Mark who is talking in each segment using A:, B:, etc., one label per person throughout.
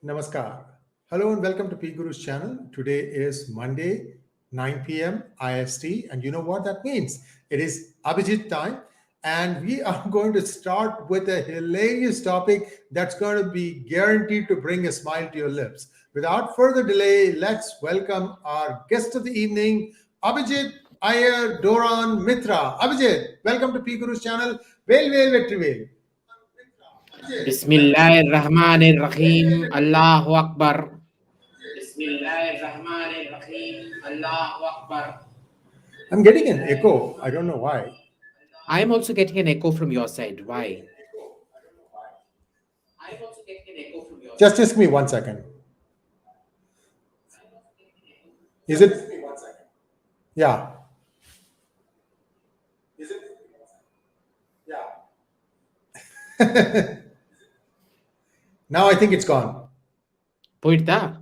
A: Namaskar. Hello and welcome to PGurus channel. Today is Monday, 9 p.m. IST, and you know what that means? It is Abhijit time, and we are going to start with a hilarious topic that's going to be guaranteed to bring a smile to your lips. Without further delay, let's welcome our guest of the evening, Abhijit Iyer-Mitra. Abhijit, welcome to PGurus channel. Well, Vetrivel.
B: Bismillahirrahmanirrahim. Allahu Akbar. Bismillahirrahmanirrahim. Allahu Akbar.
A: I'm getting an echo. I don't know why.
B: I am also getting an echo from your side. Why?
A: Just give me 1 second. Is it? Yeah. Is it? Yeah. Now I think it's gone.
B: Poita.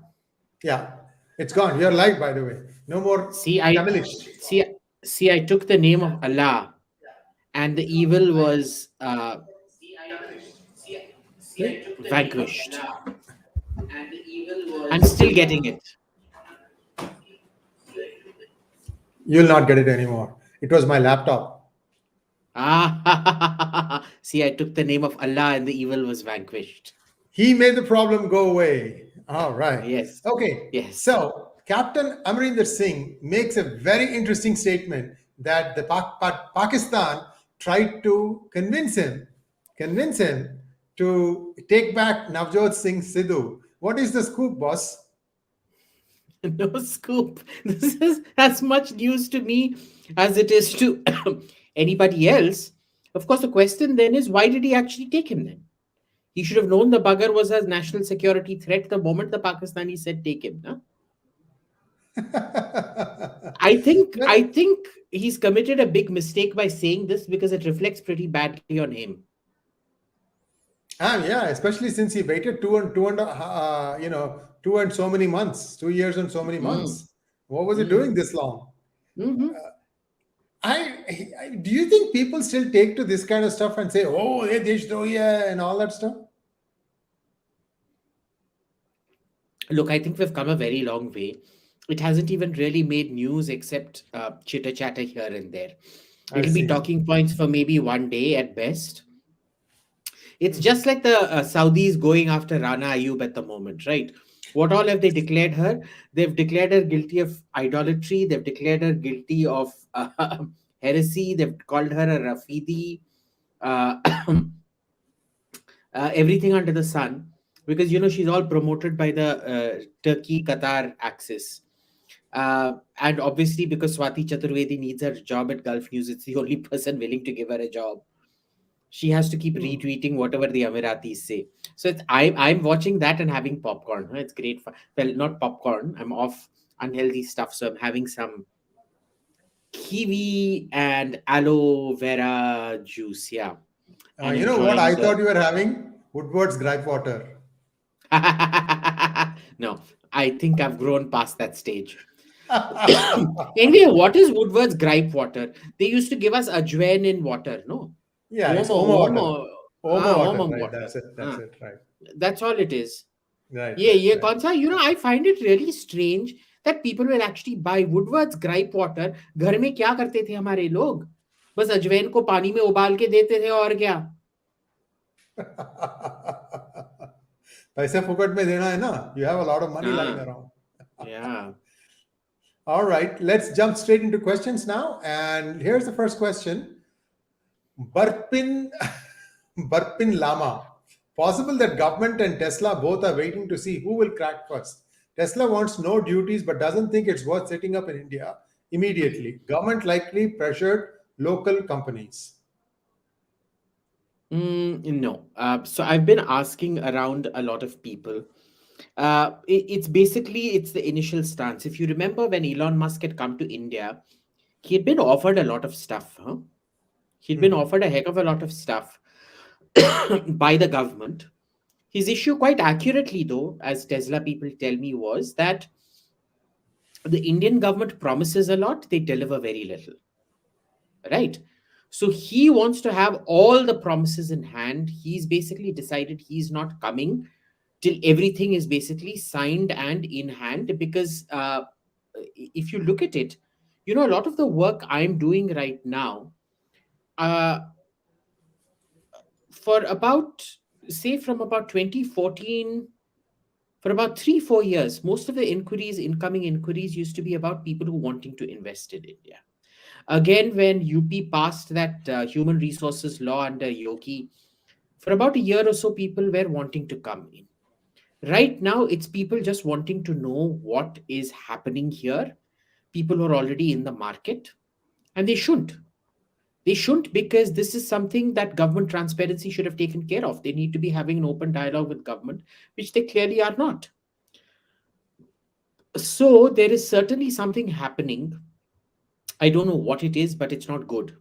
A: Yeah, it's gone. You're live, by the way. No more Tamilish.
B: See, I took the name of Allah, and the evil was vanquished. I'm still getting it.
A: You'll not get it anymore. It was my laptop.
B: See, I took the name of Allah, and the evil was vanquished.
A: He made the problem go away. All right.
B: Yes.
A: Okay.
B: Yes.
A: So Captain Amarinder Singh makes a very interesting statement that the Pakistan tried to convince him to take back Navjot Singh Sidhu. What is the scoop, boss?
B: No scoop. This is as much news to me as it is to anybody else. Of course, the question then is, why did he actually take him then? He should have known the bugger was a national security threat the moment the Pakistanis said take him. No? I think he's committed a big mistake by saying this because it reflects pretty badly on him.
A: Yeah, especially since he waited 2 and so many months, 2 years and so many months. What was he doing this long?
B: Mm-hmm.
A: Do you think people still take to this kind of stuff and say, "Oh, hey, Deshdrohi," and all that stuff?
B: Look, I think we've come a very long way. It hasn't even really made news except chitter chatter here and there. It'll be talking points for maybe one day at best. It's just like the Saudis going after Rana Ayub at the moment, right? What all have they declared her? They've declared her guilty of idolatry. They've declared her guilty of heresy. They've called her a Rafidi. Everything under the sun. Because, she's all promoted by the Turkey-Qatar axis. And obviously, because Swati Chaturvedi needs her job at Gulf News, it's the only person willing to give her a job. She has to keep retweeting whatever the Emiratis say. So I'm watching that and having popcorn. It's great fun. Well, not popcorn. I'm off unhealthy stuff. So I'm having some kiwi and aloe vera juice. Yeah.
A: You know what I thought you were having? Woodward's gripe water.
B: No, I think I've grown past that stage. Anyway, what is Woodward's gripe water? They used to give us ajwain in water, no?
A: Yeah, it's Oma water. That's it, right.
B: That's all it is.
A: Right.
B: Yeah. Konsa, I find it really strange that people will actually buy Woodward's gripe water. घर में क्या करते थे हमारे लोग? बस अजवाइन को पानी में उबाल के देते थे और क्या?
A: पैसे फुकट में देना है ना? You have a lot of money lying around.
B: Yeah.
A: All right, let's jump straight into questions now. And here's the first question. Burpin Lama. Possible that government and Tesla both are waiting to see who will crack first. Tesla wants no duties but doesn't think it's worth setting up in India immediately. Government likely pressured local companies.
B: No. So I've been asking around a lot of people. It's the initial stance. If you remember when Elon Musk had come to India, he had been offered a lot of stuff. He'd been offered a heck of a lot of stuff by the government. His issue, quite accurately though, as Tesla people tell me, was that the Indian government promises a lot, they deliver very little. Right? So he wants to have all the promises in hand. He's basically decided he's not coming till everything is basically signed and in hand. Because if you look at it, a lot of the work I'm doing right now, uh, for about, say, from about 2014, for about 3 4 years, most of the incoming inquiries, used to be about people who wanting to invest in India. Again, when UP passed that human resources law under Yogi, for about a year or so, people were wanting to come in. Right now, it's people just wanting to know what is happening here. People who are already in the market, and they shouldn't. They shouldn't, because this is something that government transparency should have taken care of. They need to be having an open dialogue with government, which they clearly are not. So there is certainly something happening. I don't know what it is, but it's not good.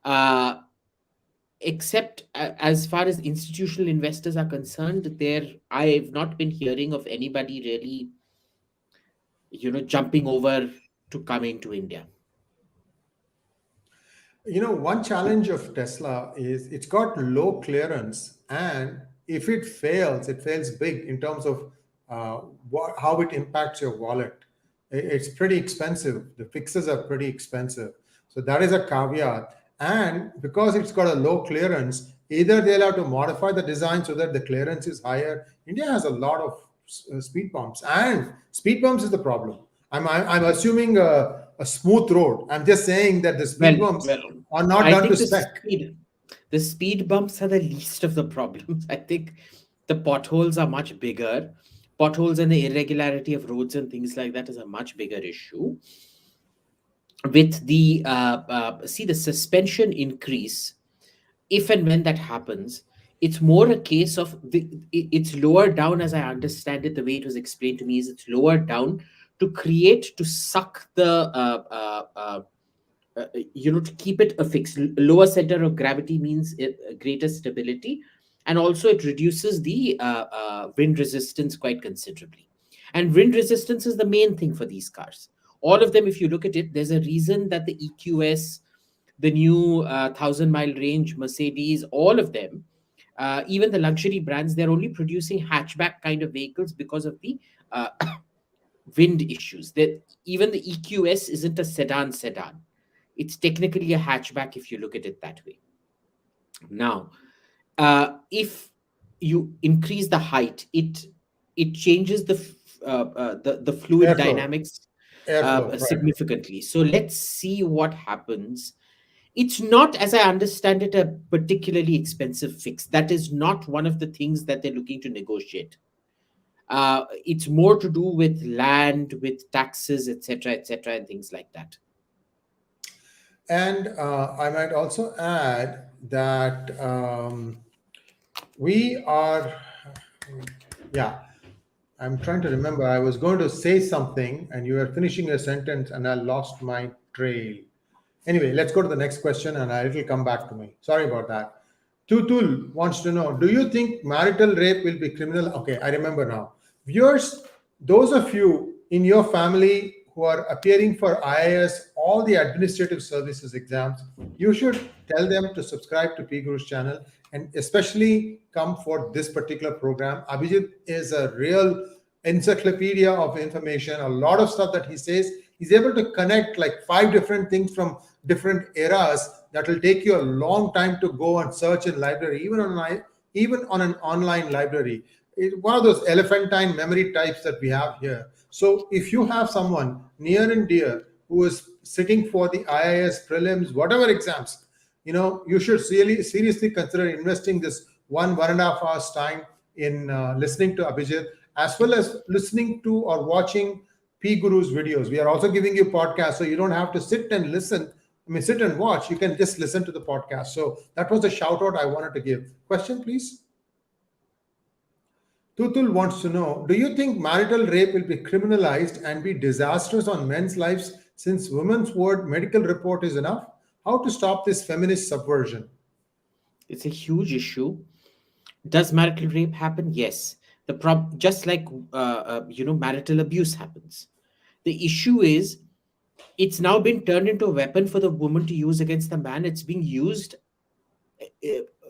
B: Uh, Except as far as institutional investors are concerned, there I've not been hearing of anybody really, jumping over to come into India.
A: One challenge of Tesla is it's got low clearance, and if it fails big in terms of how it impacts your wallet. It's pretty expensive. The fixes are pretty expensive. So that is a caveat. And because it's got a low clearance, either they'll have to modify the design so that the clearance is higher. India has a lot of speed bumps, and speed bumps is the problem. I'm assuming a smooth road. I'm just saying that the speed bumps
B: Well,
A: are not
B: I
A: done to
B: think
A: spec.
B: the speed bumps are the least of the problems. I think the potholes are much bigger. Potholes and the irregularity of roads and things like that is a much bigger issue. With the see, the suspension increase, if and when that happens, it's more a case of it's lower down, as I understand it. The way it was explained to me is it's lower down to suck the to keep it affixed. Lower center of gravity means greater stability, and also it reduces the wind resistance quite considerably. And wind resistance is the main thing for these cars. All of them, if you look at it, there's a reason that the EQS, the new 1,000-mile range Mercedes, all of them, even the luxury brands, they're only producing hatchback kind of vehicles because of the uh, wind issues. That even the EQS isn't a sedan. It's technically a hatchback if you look at it that way. Now, if you increase the height, it changes the fluid
A: Airflow,
B: dynamics
A: airflow, right.
B: significantly. So let's see what happens. It's not, as I understand it, a particularly expensive fix. That is not one of the things that they're looking to negotiate. It's more to do with land, with taxes, etc., and things like that.
A: And I might also add that we are, yeah, I'm trying to remember. I was going to say something and you were finishing a sentence and I lost my trail. Anyway, let's go to the next question and it'll come back to me. Sorry about that. Tutul wants to know, do you think marital rape will be criminal? Okay, I remember now. Viewers, those of you in your family who are appearing for IAS, all the administrative services exams, you should tell them to subscribe to PGurus channel and especially come for this particular program. Abhijit is a real encyclopedia of information. A lot of stuff that he says, he's able to connect like 5 different things from different eras that will take you a long time to go and search in library, even on an online library. It's one of those elephantine memory types that we have here. So if you have someone near and dear who is sitting for the IIS prelims, whatever exams, you should really seriously consider investing this 1.5 hours time in listening to Abhijit, as well as listening to or watching PGurus videos. We are also giving you podcasts, so you don't have to sit and listen. Sit and watch. You can just listen to the podcast. So that was a shout out I wanted to give. Question, please. Tutul wants to know, do you think marital rape will be criminalized and be disastrous on men's lives since women's word medical report is enough? How to stop this feminist subversion?
B: It's a huge issue. Does marital rape happen? Yes. Just like marital abuse happens. The issue is it's now been turned into a weapon for the woman to use against the man. It's being used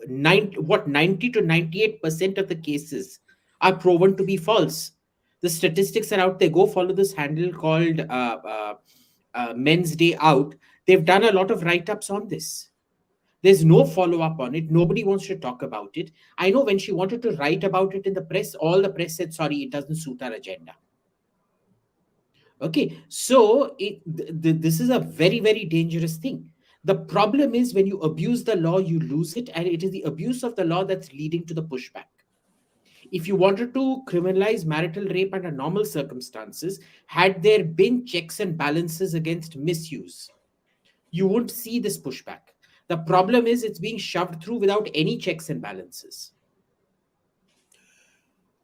B: 90 to 98% of the cases are proven to be false. The statistics are out there. Go follow this handle called Men's Day Out. They've done a lot of write ups on this. There's no follow up on it. Nobody wants to talk about it. I know when she wanted to write about it in the press, all the press said, sorry, it doesn't suit our agenda. Okay, so this is a very, very dangerous thing. The problem is when you abuse the law, you lose it, and it is the abuse of the law that's leading to the pushback. If you wanted to criminalize marital rape under normal circumstances, had there been checks and balances against misuse, you won't see this pushback. The problem is it's being shoved through without any checks and balances.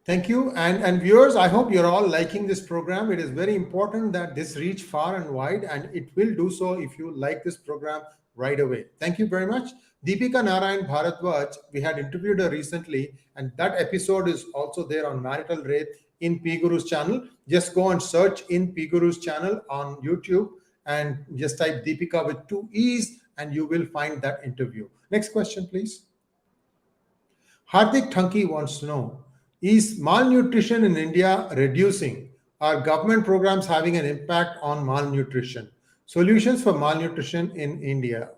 A: Thank you. And viewers, I hope you're all liking this program. It is very important that this reach far and wide, and it will do so if you like this program right away. Thank you very much. Deepika Narayan Bharadwaj, we had interviewed her recently, and that episode is also there on marital rape in PGurus channel. Just go and search in PGurus channel on YouTube and just type Deepika with 2 E's and you will find that interview. Next question, please. Hardik Thanki wants to know, is malnutrition in India reducing? Are government programs having an impact on malnutrition? Solutions for malnutrition in India.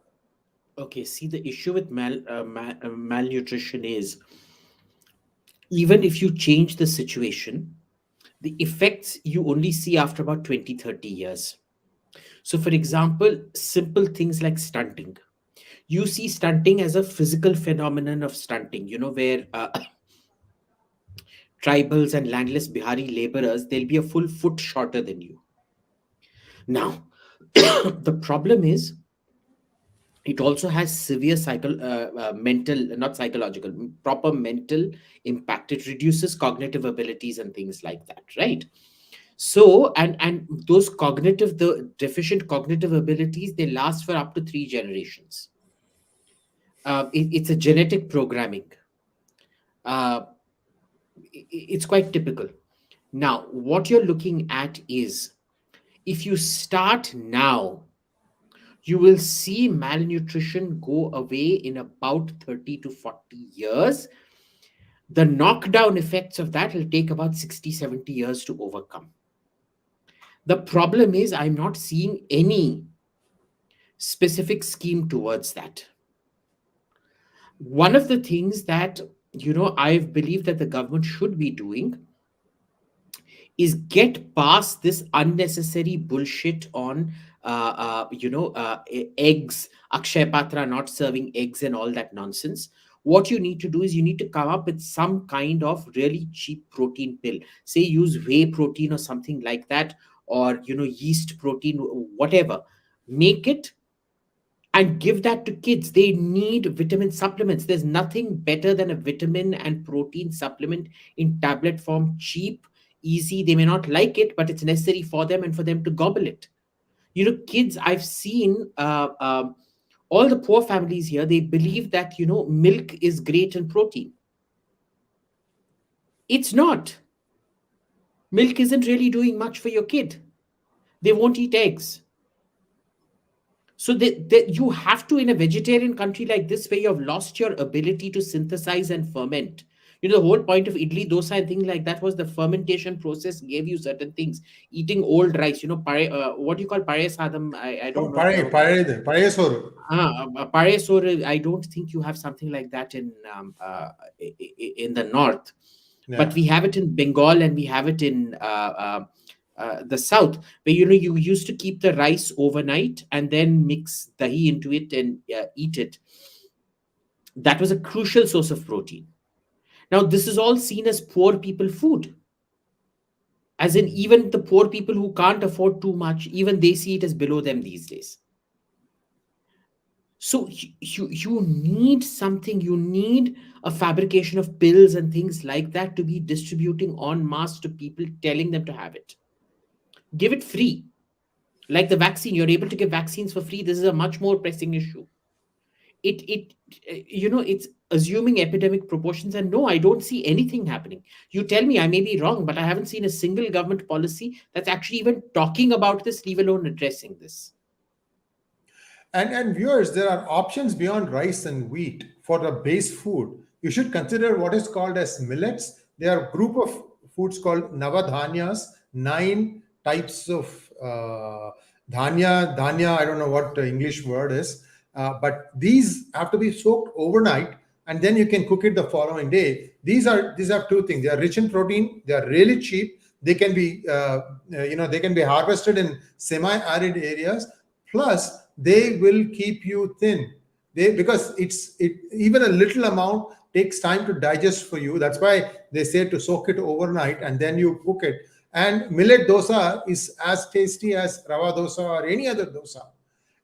B: Okay, see, the issue with malnutrition is even if you change the situation, the effects you only see after about 20, 30 years. So, for example, simple things like stunting. You see stunting as a physical phenomenon of stunting, where tribals and landless Bihari laborers, they'll be a full foot shorter than you. Now, the problem is it also has severe mental, not psychological, proper mental impact. It reduces cognitive abilities and things like that, right? So, and those the deficient cognitive abilities, they last for up to 3 generations. It's a genetic programming. It's quite typical. Now, what you're looking at is if you start now, you will see malnutrition go away in about 30 to 40 years. The knockdown effects of that will take about 60, 70 years to overcome. The problem is, I'm not seeing any specific scheme towards that. One of the things that, I believe that the government should be doing is get past this unnecessary bullshit on eggs, Akshay Patra not serving eggs and all that nonsense. What you need to do is you need to come up with some kind of really cheap protein pill. Say use whey protein or something like that, or yeast protein, whatever. Make it and give that to kids. They need vitamin supplements. There's nothing better than a vitamin and protein supplement in tablet form, cheap, easy. They may not like it, but it's necessary for them and for them to gobble it. Kids, I've seen all the poor families here, they believe that, milk is great in protein. It's not. Milk isn't really doing much for your kid. They won't eat eggs. So you have to, in a vegetarian country like this, where you have lost your ability to synthesize and ferment. The whole point of idli, dosa and things like that was the fermentation process gave you certain things. Eating old rice, what do you call pare sadam? I don't know.
A: Pare soru.
B: Pare soru, I don't think you have something like that in the north. Yeah. But we have it in Bengal and we have it in the south, where you used to keep the rice overnight and then mix dahi into it and eat it. That was a crucial source of protein. Now, this is all seen as poor people food. As in, even the poor people who can't afford too much, even they see it as below them these days. So you need something, you need a fabrication of pills and things like that to be distributing en masse to people, telling them to have it. Give it free. Like the vaccine, you're able to give vaccines for free. This is a much more pressing issue. It's assuming epidemic proportions, and no, I don't see anything happening. You tell me, I may be wrong, but I haven't seen a single government policy that's actually even talking about this, leave alone addressing this.
A: And viewers, there are options beyond rice and wheat for the base food. You should consider what is called as millets, There are a group of foods called Navadhanyas, 9 types of dhanya. I don't know what the English word is, but these have to be soaked overnight, and then you can cook it the following day. These have two things. They are rich in protein. They are really cheap. They can be they can be harvested in semi-arid areas. Plus, they will keep you thin. Because even a little amount takes time to digest for you. That's why they say to soak it overnight and then you cook it. And millet dosa is as tasty as rava dosa or any other dosa.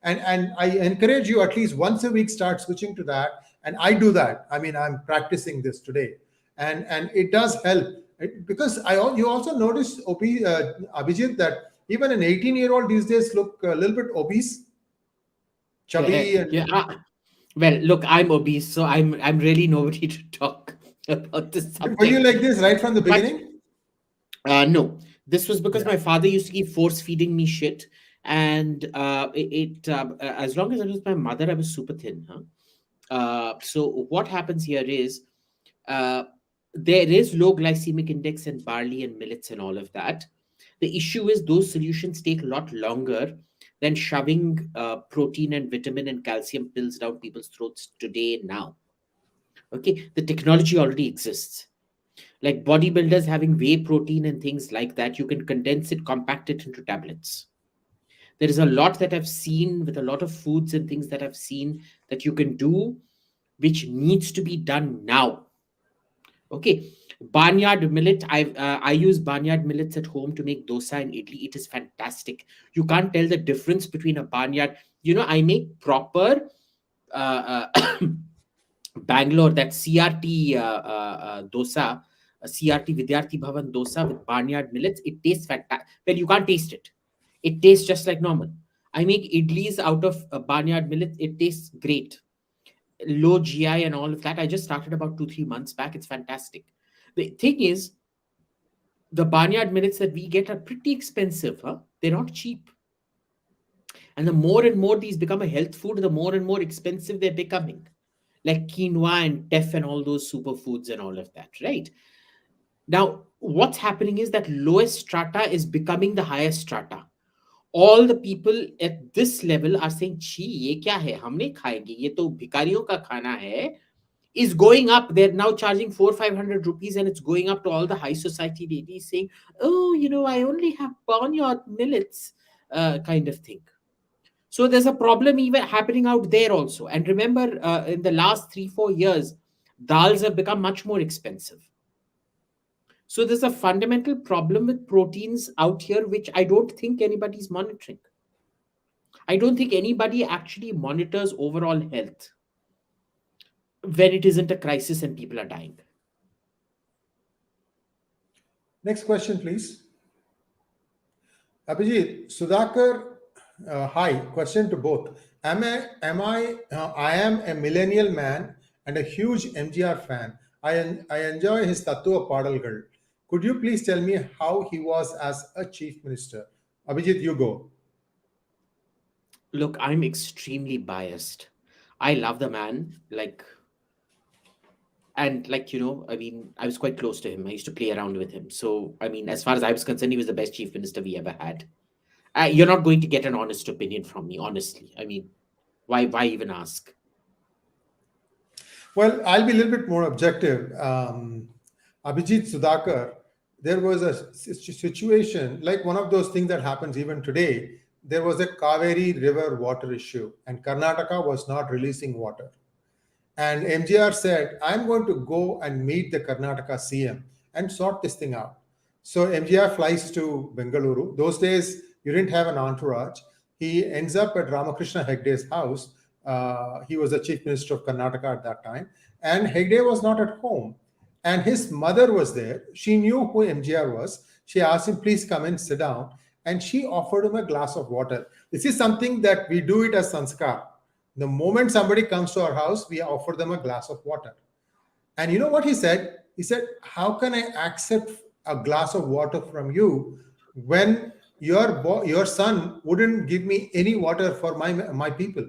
A: And I encourage you at least once a week start switching to that. And I do that. I mean, I'm practicing this today, and it does help. Because you also notice, Abhijit, that even an 18-year-old these days look a little bit obese, chubby, and
B: Yeah. Well, look, I'm obese, so I'm really nobody to talk about this
A: were you
B: subject.
A: like this right from the
B: But
A: beginning?
B: no, this was because
A: Yeah.
B: my father used to keep force feeding me shit, and as long as I was with my mother, I was super thin. Huh? So what happens here is uh, there is low glycemic index in barley and millets and all of that. The issue is those solutions take a lot longer than shoving protein and vitamin and calcium pills down people's throats today now. Okay, the technology already exists. Like bodybuilders having whey protein and things like that, you can condense it, compact it into tablets. There is a lot that I've seen with a lot of foods and things that I've seen that you can do, which needs to be done now. Okay, barnyard millet. I use barnyard millets at home to make dosa and idli. It is fantastic. You can't tell the difference between a barnyard. I make proper Bangalore, that CRT dosa, CRT Vidyarthi Bhavan dosa with barnyard millets. It tastes fantastic. Well, you can't taste it. It tastes just like normal. I make idlis out of barnyard millets. It tastes great. Low GI and all of that. I just started about 2-3 months back. It's fantastic. The thing is, the barnyard millets that we get are pretty expensive. Huh? They're not cheap. And the more and more these become a health food, the more and more expensive they're becoming. Like quinoa and teff and all those superfoods and all of that, right? Now, what's happening is that lowest strata is becoming the highest strata. All the people at this level are saying, "Chi, ye kya hai? Hum nahi khayenge. Ye to bhikariyon ka khana hai." Is going up. They're now charging 400-500 rupees, and it's going up to all the high society ladies saying, "Oh, I only have barnyard millets," kind of thing. So there's a problem even happening out there also. And remember, in the last 3-4 years, dals have become much more expensive. So there's a fundamental problem with proteins out here, which I don't think anybody's monitoring. I don't think anybody actually monitors overall health when it isn't a crisis and people are dying.
A: Next question, please. Abhijit, Sudhakar, hi. Question to both. I am a millennial man and a huge MGR fan. I enjoy his Tattva Padalgal. Could you please tell me how he was as a chief minister? Abhijit, you go.
B: Look, I'm extremely biased. I love the man, I mean, I was quite close to him. I used to play around with him. So, I mean, as far as I was concerned, he was the best chief minister we ever had. You're not going to get an honest opinion from me, honestly. I mean, why even ask?
A: Well, I'll be a little bit more objective. Abhijit Sudhakar, there was a situation like one of those things that happens even today. There was a Kaveri River water issue, and Karnataka was not releasing water. And MGR said, I'm going to go and meet the Karnataka CM and sort this thing out. So MGR flies to Bengaluru. Those days, you didn't have an entourage. He ends up at Ramakrishna Hegde's house. He was the chief minister of Karnataka at that time. And Hegde was not at home. And his mother was there. She knew who MGR was. She asked him, please come and sit down. And she offered him a glass of water. This is something that we do it as sanskar. The moment somebody comes to our house, we offer them a glass of water. And you know what he said? He said, how can I accept a glass of water from you when your son wouldn't give me any water for my people?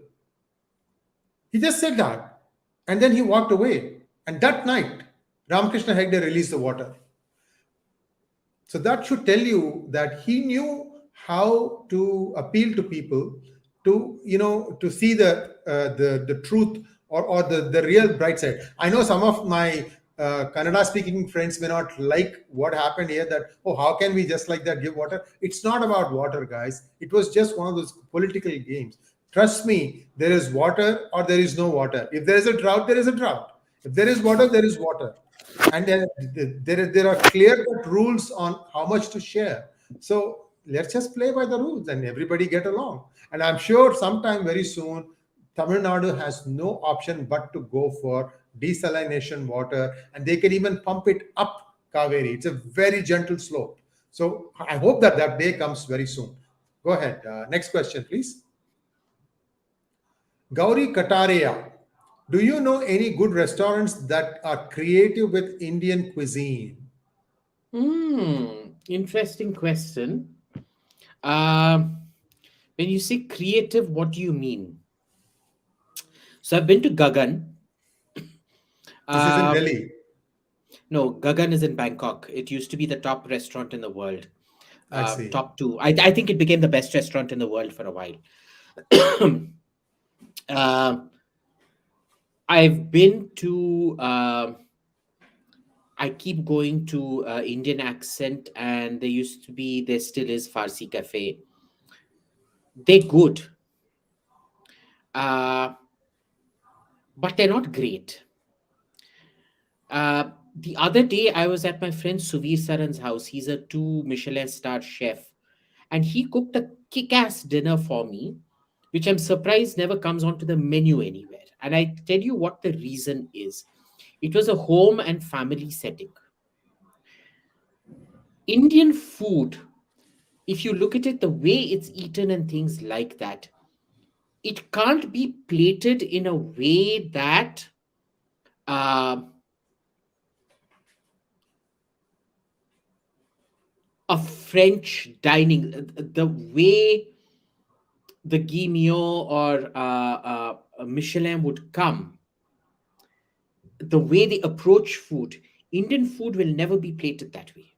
A: He just said that. And then he walked away. And that night, Ramakrishna Hegde released the water. So that should tell you that he knew how to appeal to people to, to see the truth, or the real bright side. I know some of my Kannada speaking friends may not like what happened here, that, oh, how can we just like that give water? It's not about water, guys. It was just one of those political games. Trust me, there is water or there is no water. If there is a drought, there is a drought. If there is water, there is water. And there are clear cut rules on how much to share. So let's just play by the rules and everybody get along. And I'm sure sometime very soon, Tamil Nadu has no option but to go for desalination water, and they can even pump it up Kaveri. It's a very gentle slope. So I hope that that day comes very soon. Go ahead. Next question, please. Gauri Kataria, do you know any good restaurants that are creative with Indian cuisine?
B: Interesting question. Um, when you say creative, what do you mean? So I've been to Gagan.
A: This is in
B: Uh,
A: Delhi.
B: no, Gagan is in Bangkok. It used to be the top restaurant in the world.
A: I see.
B: Top two. I think it became the best restaurant in the world for a while. uh, I've been to. I keep going to Indian Accent, and there still is Farsi Cafe. They're good, uh, but they're not great. The other day, I was at my friend Suvir Saran's house. He's a two Michelin star chef, and he cooked a kick ass dinner for me, which I'm surprised never comes onto the menu anywhere. And I tell you what the reason is. It was a home and family setting. Indian food, if you look at it, the way it's eaten and things like that, it can't be plated in a way that uh, a French dining, the way the Guimio or Michelin would come, the way they approach food, Indian food will never be plated that way.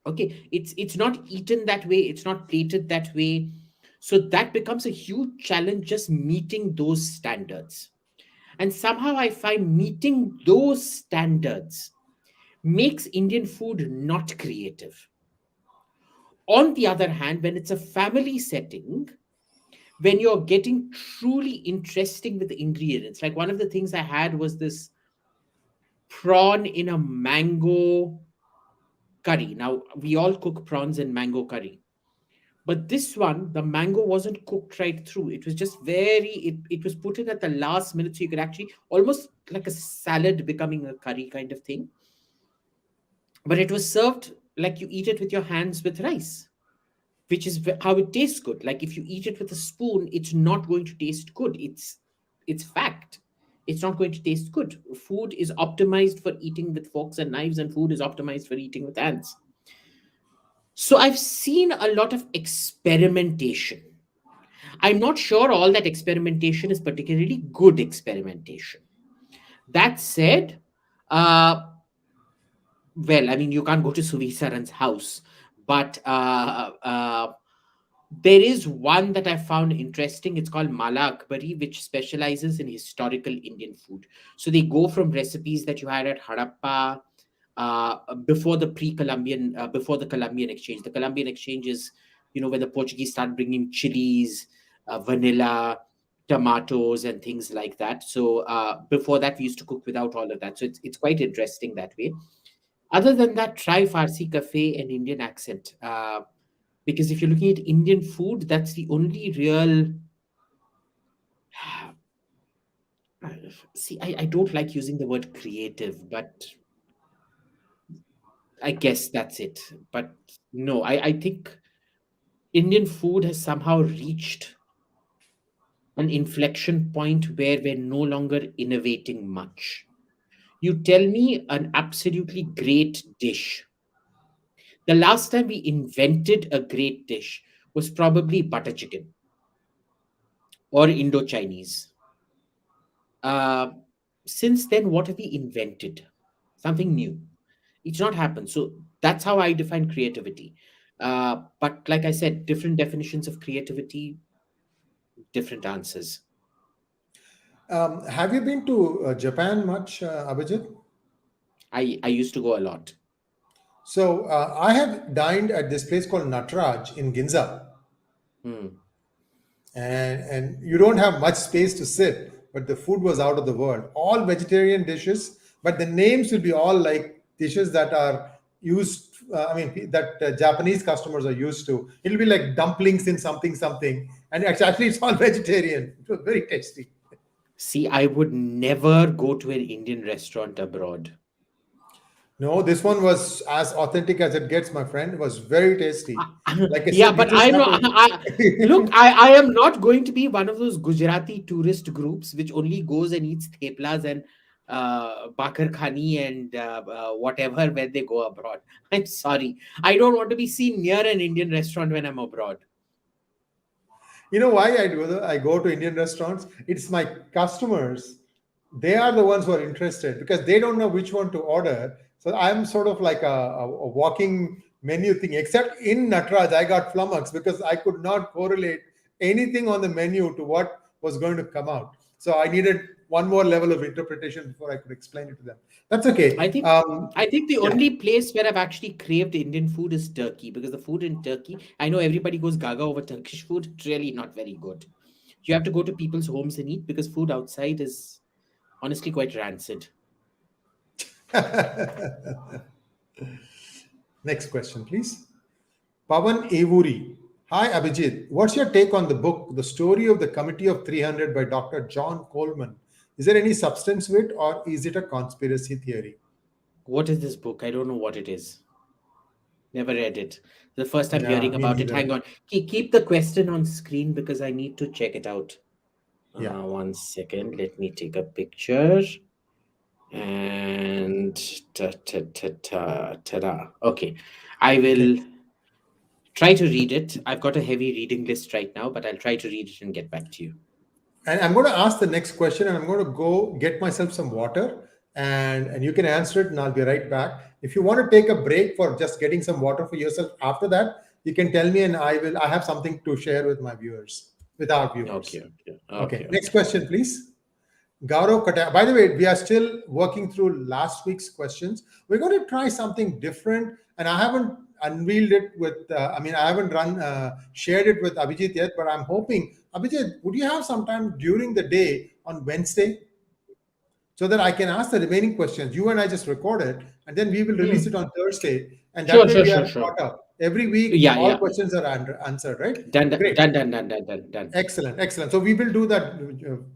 B: Okay, it's not eaten that way, it's not plated that way. So that becomes a huge challenge, just meeting those standards. And somehow I find meeting those standards makes Indian food not creative. On the other hand, when it's a family setting, when you're getting truly interesting with the ingredients, like one of the things I had was this prawn in a mango curry. Now, we all cook prawns in mango curry. But this one, the mango wasn't cooked right through. It was just it was put in at the last minute. So you could actually almost like a salad becoming a curry kind of thing. But it was served like you eat it with your hands with rice, which is how it tastes good. Like if you eat it with a spoon, it's not going to taste good. It's fact. It's not going to taste good. Food is optimized for eating with forks and knives, and food is optimized for eating with hands. So I've seen a lot of experimentation. I'm not sure all that experimentation is particularly good experimentation. That said, uh, well, I mean, you can't go to Suvisaran's house, but there is one that I found interesting. It's called Mala Akbari, which specializes in historical Indian food. So they go from recipes that you had at Harappa, before the pre-Columbian, before the Columbian exchange. The Columbian exchange is, when the Portuguese start bringing chilies, vanilla, tomatoes, and things like that. So before that, we used to cook without all of that. So it's quite interesting that way. Other than that, try Farsi Cafe and Indian Accent. Because if you're looking at Indian food, that's the only real. See, I don't like using the word creative, but I guess that's it. But no, I think Indian food has somehow reached an inflection point where we're no longer innovating much. You tell me an absolutely great dish. The last time we invented a great dish was probably butter chicken or Indo Chinese. Uh, since then, what have we invented? something new. It's not happened. So that's how I define creativity. But like I said, different definitions of creativity, different answers.
A: Have you been to Japan much, Abhijit?
B: I used to go a lot.
A: So I have dined at this place called Natraj in Ginza,
B: Hmm.
A: and you don't have much space to sit, but the food was out of the world. All vegetarian dishes, but the names will be all like dishes that are used. That Japanese customers are used to. It'll be like dumplings in something something, and actually it's all vegetarian. It was very tasty.
B: See, I would never go to an Indian restaurant abroad.
A: No, this one was as authentic as it gets, my friend. It was very tasty. Like I
B: Yeah,
A: said, you
B: but
A: just
B: I'm
A: have
B: not. Look, I am not going to be one of those Gujarati tourist groups which only goes and eats theplas and bakar khani and whatever when they go abroad. I'm sorry, I don't want to be seen near an Indian restaurant when I'm abroad.
A: You know why I do that? I go to Indian restaurants. It's my customers. They are the ones who are interested because they don't know which one to order. So I'm sort of like a walking menu thing. Except in Natraj, I got flummoxed because I could not correlate anything on the menu to what was going to come out. So I needed one more level of interpretation before I could explain it to them. That's
B: I
A: okay.
B: think I think the
A: Yeah.
B: only place where I've actually craved Indian food is Turkey because the food in Turkey, I know everybody goes gaga over Turkish food. It's really not very good. You have to go to people's homes and eat because food outside is honestly quite rancid.
A: Next question, please. Pavan Evuri. Hi, Abhijit. What's your take on the book, The Story of the Committee of 300 by Dr. John Coleman? Is there any substance to it or is it a conspiracy theory?
B: What is this book? I don't know what it is. Never read it. The first time
A: Yeah,
B: hearing
A: me
B: about it.
A: neither.
B: Hang on. Keep the question on screen because I need to check it out.
A: Yeah.
B: 1 second. Let me take a picture. And ta-da. Okay. I
A: Okay.
B: will try to read it. I've got a heavy reading list right now, but I'll try to read it and get back to you.
A: And I'm going to ask the next question and I'm going to go get myself some water and you can answer it and I'll be right back. If you want to take a break for just getting some water for yourself after that, you can tell me and I have something to share with my viewers, with our
B: Okay,
A: viewers.
B: okay,
A: Okay.
B: okay,
A: Next
B: okay.
A: question, please. Gaurav Kata. By the way, we are still working through last week's questions. We're going to try something different, and I haven't unveiled it with. I haven't shared it with Abhijit yet, but I'm hoping Abhijit, would you have some time during the day on Wednesday so that I can ask the remaining questions? You and I just record it, and then we will release it
B: Hmm.
A: on Thursday, and that
B: Sure,
A: way
B: sure,
A: we are
B: sure, sure.
A: caught up. Every week,
B: Yeah,
A: all
B: yeah.
A: questions are answered, right?
B: Done, done,
A: Great.
B: done, done, done, done, done. Done.
A: Excellent, excellent. So we will do that,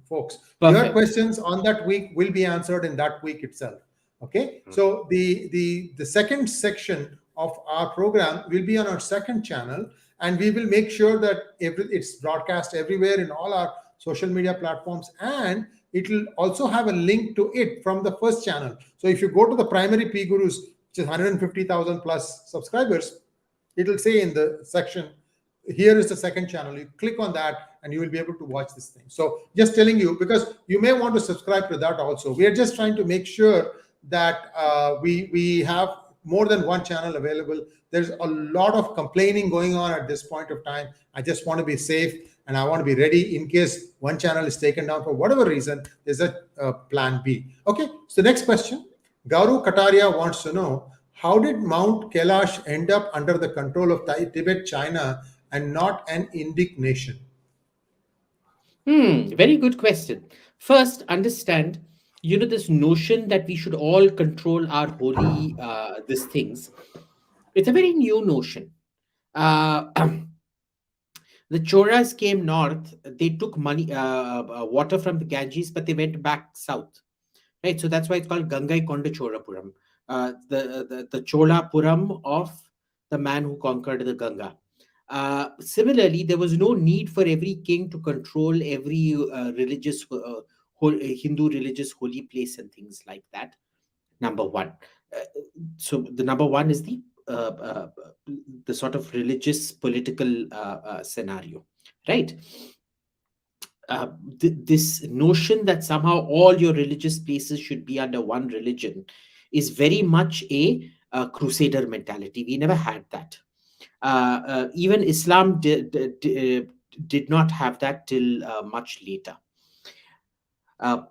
A: folks. Your
B: Perfect.
A: questions on that week will be answered in that week itself. Okay.
B: Hmm.
A: So the second section of our program will be on our second channel, and we will make sure that it's broadcast everywhere in all our social media platforms, and it will also have a link to it from the first channel. So if you go to the primary P Gurus, which is 150,000 plus subscribers, it will say in the section, here is the second channel. You click on that and you will be able to watch this thing. So just telling you, because you may want to subscribe to that also. We are just trying to make sure that we have more than one channel available. There's a lot of complaining going on at this point of time. I just want to be safe and I want to be ready in case one channel is taken down for whatever reason. There's a plan B. Okay, so next question. Gauru Kataria wants to know, how did Mount Kailash end up under the control of Tibet, China, and not an Indic nation?
B: Very good question. First, understand, this notion that we should all control our holy these things. It's a very new notion. Uh, the Choras came north. They took money, water from the Ganges, but they went back south. Right, so that's why it's called Gangai Konda Chorapuram, the Cholapuram of the man who conquered the Ganga. Similarly, there was no need for every king to control every Hindu religious holy place and things like that. Number one. Uh, so the number one is uh, uh, the sort of religious political scenario, right? This notion that somehow all your religious places should be under one religion is very much a crusader mentality. We never had that. Even Islam did not have that till much later,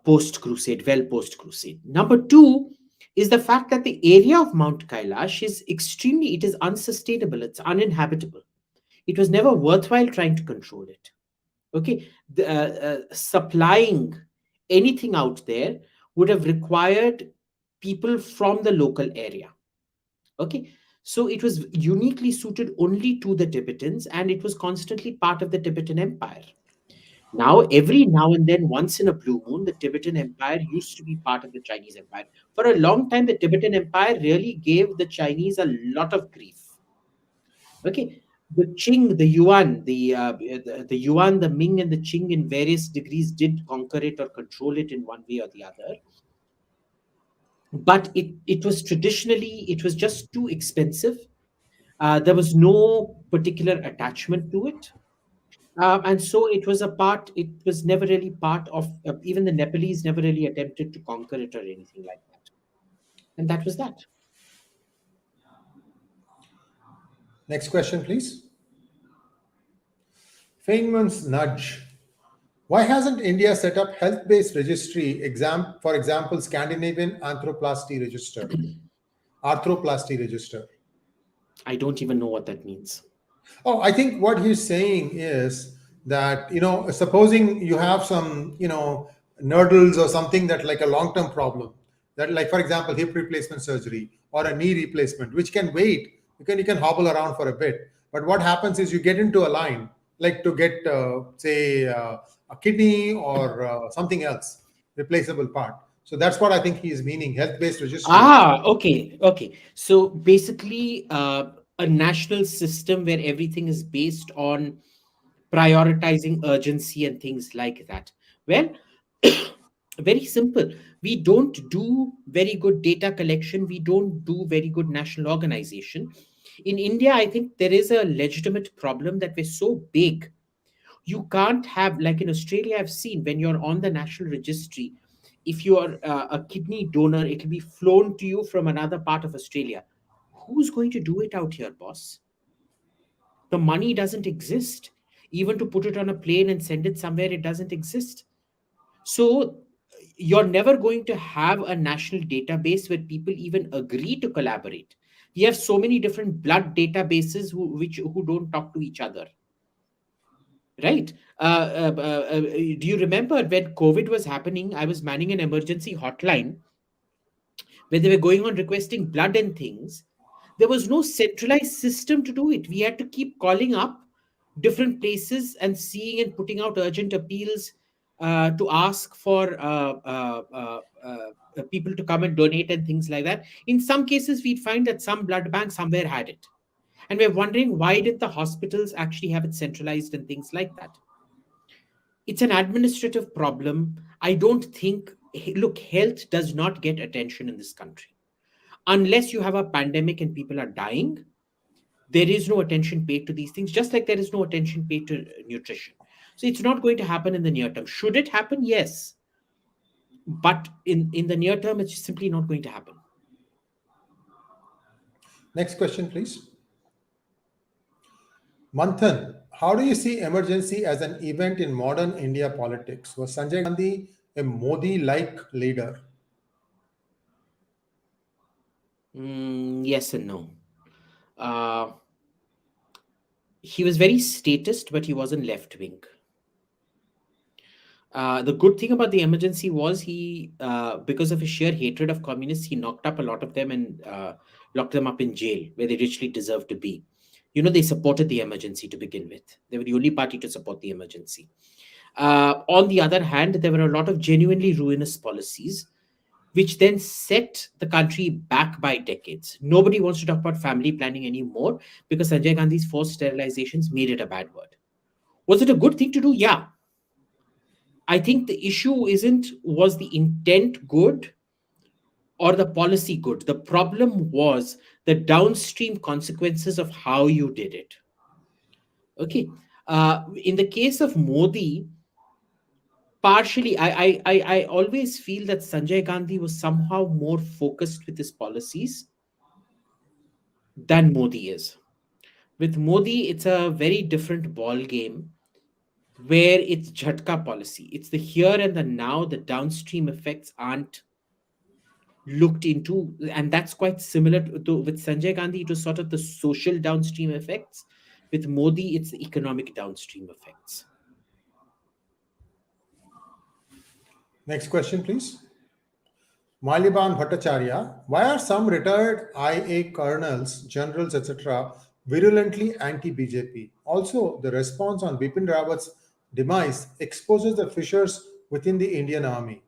B: post crusade, well post crusade. Number two is the fact that the area of Mount Kailash is extremely, it is unsustainable, it's uninhabitable. It was never worthwhile trying to control it. Okay, supplying anything out there would have required people from the local area. Okay, so it was uniquely suited only to the Tibetans, and it was constantly part of the Tibetan Empire. Now, every now and then, once in a blue moon, the Tibetan Empire used to be part of the Chinese Empire. For a long time, the Tibetan Empire really gave the Chinese a lot of grief. Okay, the Qing, the Yuan, the Yuan, the Ming, and the Qing in various degrees did conquer it or control it in one way or the other. But it was traditionally, it was just too expensive. There was no particular attachment to it. And so it was a part, it was never really part of, even the Nepalese never really attempted to conquer it or anything like that. And that was that.
A: Next question, please. Feynman's nudge. Why hasn't India set up health-based registry, for example, Scandinavian arthroplasty register?
B: I don't even know what that means.
A: Oh, I think what he's saying is that, supposing you have some, nurdles or something that like a long-term problem, that like, for example, hip replacement surgery or a knee replacement, which can wait, you can hobble around for a bit. But what happens is you get into a line, like to get, say, a kidney or something else, replaceable part. So that's what I think he is meaning, health-based registry.
B: Okay. So basically, a national system where everything is based on prioritizing urgency and things like that. Well, very simple. We don't do very good data collection. We don't do very good national organization. In India, I think there is a legitimate problem that we're so big. You can't have, like in Australia, I've seen when you're on the national registry, if you are a kidney donor, it'll be flown to you from another part of Australia. Who's going to do it out here, boss? The money doesn't exist. Even to put it on a plane and send it somewhere, it doesn't exist. So you're never going to have a national database where people even agree to collaborate. We have so many different blood databases who don't talk to each other, right? Do you remember when COVID was happening? I was manning an emergency hotline where they were going on requesting blood and things. There was no centralized system to do it. We had to keep calling up different places and seeing and putting out urgent appeals to ask for people to come and donate and things like that. In some cases, we'd find that some blood bank somewhere had it. And we're wondering, why did the hospitals actually have it centralized and things like that? It's an administrative problem. I don't think, look, health does not get attention in this country. Unless you have a pandemic and people are dying, there is no attention paid to these things, just like there is no attention paid to nutrition. So it's not going to happen in the near term. Should it happen? Yes. But in the near term, it's simply not going to happen.
A: Next question, please. Manthan, how do you see emergency as an event in modern India politics? Was Sanjay Gandhi a Modi-like leader?
B: Yes and no. Uh, he was very statist, but he wasn't left wing. The good thing about the emergency was he, because of his sheer hatred of communists, he knocked up a lot of them and locked them up in jail where they richly deserved to be. They supported the emergency to begin with. They were the only party to support the emergency. On the other hand, there were a lot of genuinely ruinous policies, which then set the country back by decades. Nobody wants to talk about family planning anymore because Sanjay Gandhi's forced sterilizations made it a bad word. Was it a good thing to do? Yeah. I think the issue isn't, was the intent good or the policy good? The problem was the downstream consequences of how you did it. Okay. In the case of Modi, Partially, I always feel that Sanjay Gandhi was somehow more focused with his policies than Modi is. With Modi, it's a very different ball game where it's jhatka policy. It's the here and the now. The downstream effects aren't looked into, and that's quite similar to with Sanjay Gandhi. It was sort of the social downstream effects. With Modi, it's the economic downstream effects.
A: Next question, please. Maliban Bhattacharya, why are some retired IA colonels, generals, etc., virulently anti BJP? Also, the response on Bipin Rawat's demise exposes the fissures within the Indian army.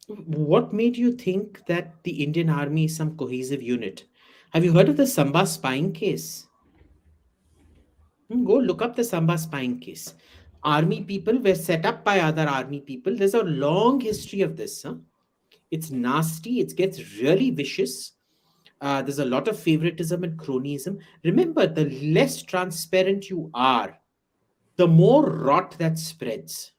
B: What made you think that the Indian army is some cohesive unit? Have you heard of the Samba spying case? Go look up the Samba spying case. Army people were set up by other army people. There's a long history of this. Huh? It's nasty. It gets really vicious. There's a lot of favoritism and cronyism. Remember, the less transparent you are, the more rot that spreads.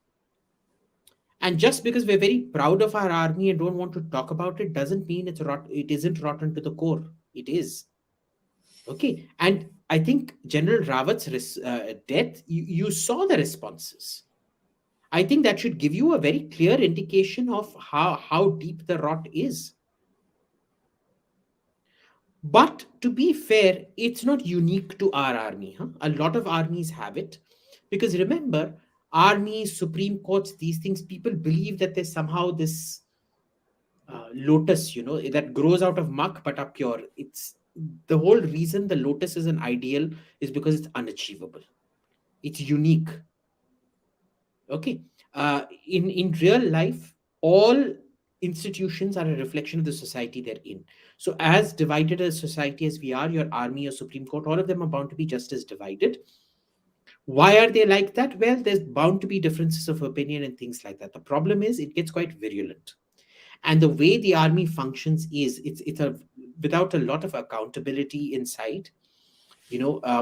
B: And just because we're very proud of our army and don't want to talk about it doesn't mean it isn't rotten to the core. It is. Okay. And I think General Rawat's death, you saw the responses. I think that should give you a very clear indication of how deep the rot is. But to be fair, it's not unique to our army. Huh? A lot of armies have it. Because remember, armies, Supreme Courts, these things, people believe that there's somehow this lotus, that grows out of muck but are pure. It's the whole reason the lotus is an ideal is because it's unachievable. It's unique. Okay. In real life, all institutions are a reflection of the society they're in. So, as divided a society as we are, your army, your Supreme Court, all of them are bound to be just as divided. Why are they like that? Well, there's bound to be differences of opinion and things like that. The problem is it gets quite virulent. And the way the army functions is it's a without a lot of accountability inside,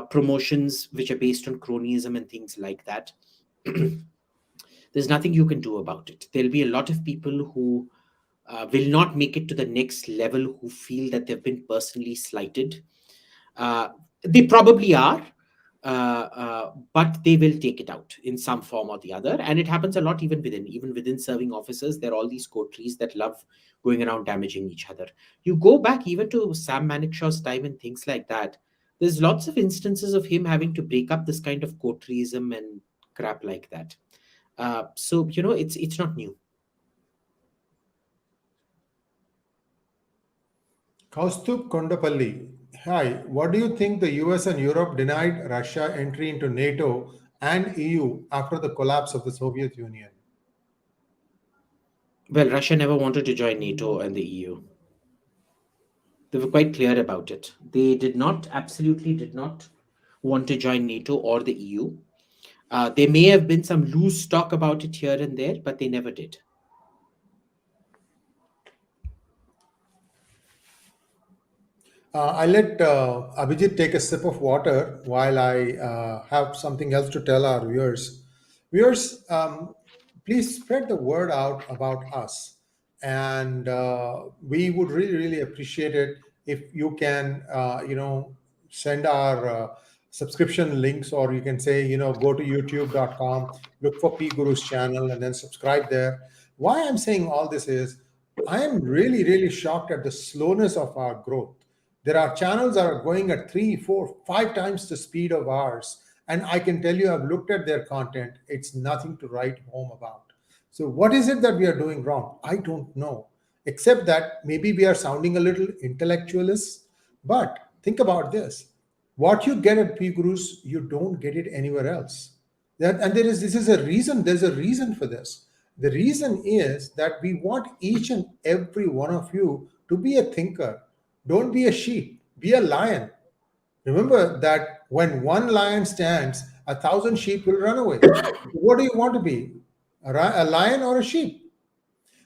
B: promotions which are based on cronyism and things like that. There's nothing you can do about it. There'll be a lot of people who will not make it to the next level, who feel that they've been personally slighted. They probably are, but they will take it out in some form or the other. And it happens a lot even within serving officers. There are all these coteries that love going around damaging each other. You go back even to Sam Manikshaw's time and things like that. There's lots of instances of him having to break up this kind of coterism and crap like that. So it's not new.
A: Kaustubh Kondapalli, hi, what do you think the US and Europe denied Russia entry into NATO and EU after the collapse of the Soviet Union?
B: Well, Russia never wanted to join NATO and the EU. They were quite clear about it. They absolutely did not want to join NATO or the EU. There may have been some loose talk about it here and there, but they never did.
A: I'll let Abhijit take a sip of water while I have something else to tell our viewers. Viewers, please spread the word out about us. And we would really, really appreciate it if you can, send our subscription links, or you can say, go to youtube.com, look for PGurus channel, and then subscribe there. Why I'm saying all this is, I am really, really shocked at the slowness of our growth. There are channels that are going at 3, 4, 5 times the speed of ours. And I can tell you, I've looked at their content. It's nothing to write home about. So what is it that we are doing wrong? I don't know, except that maybe we are sounding a little intellectualist. But think about this. What you get at PGurus, you don't get it anywhere else. And this is a reason. There's a reason for this. The reason is that we want each and every one of you to be a thinker. Don't be a sheep, be a lion. Remember that when one lion stands, 1,000 sheep will run away. What do you want to be? A lion or a sheep?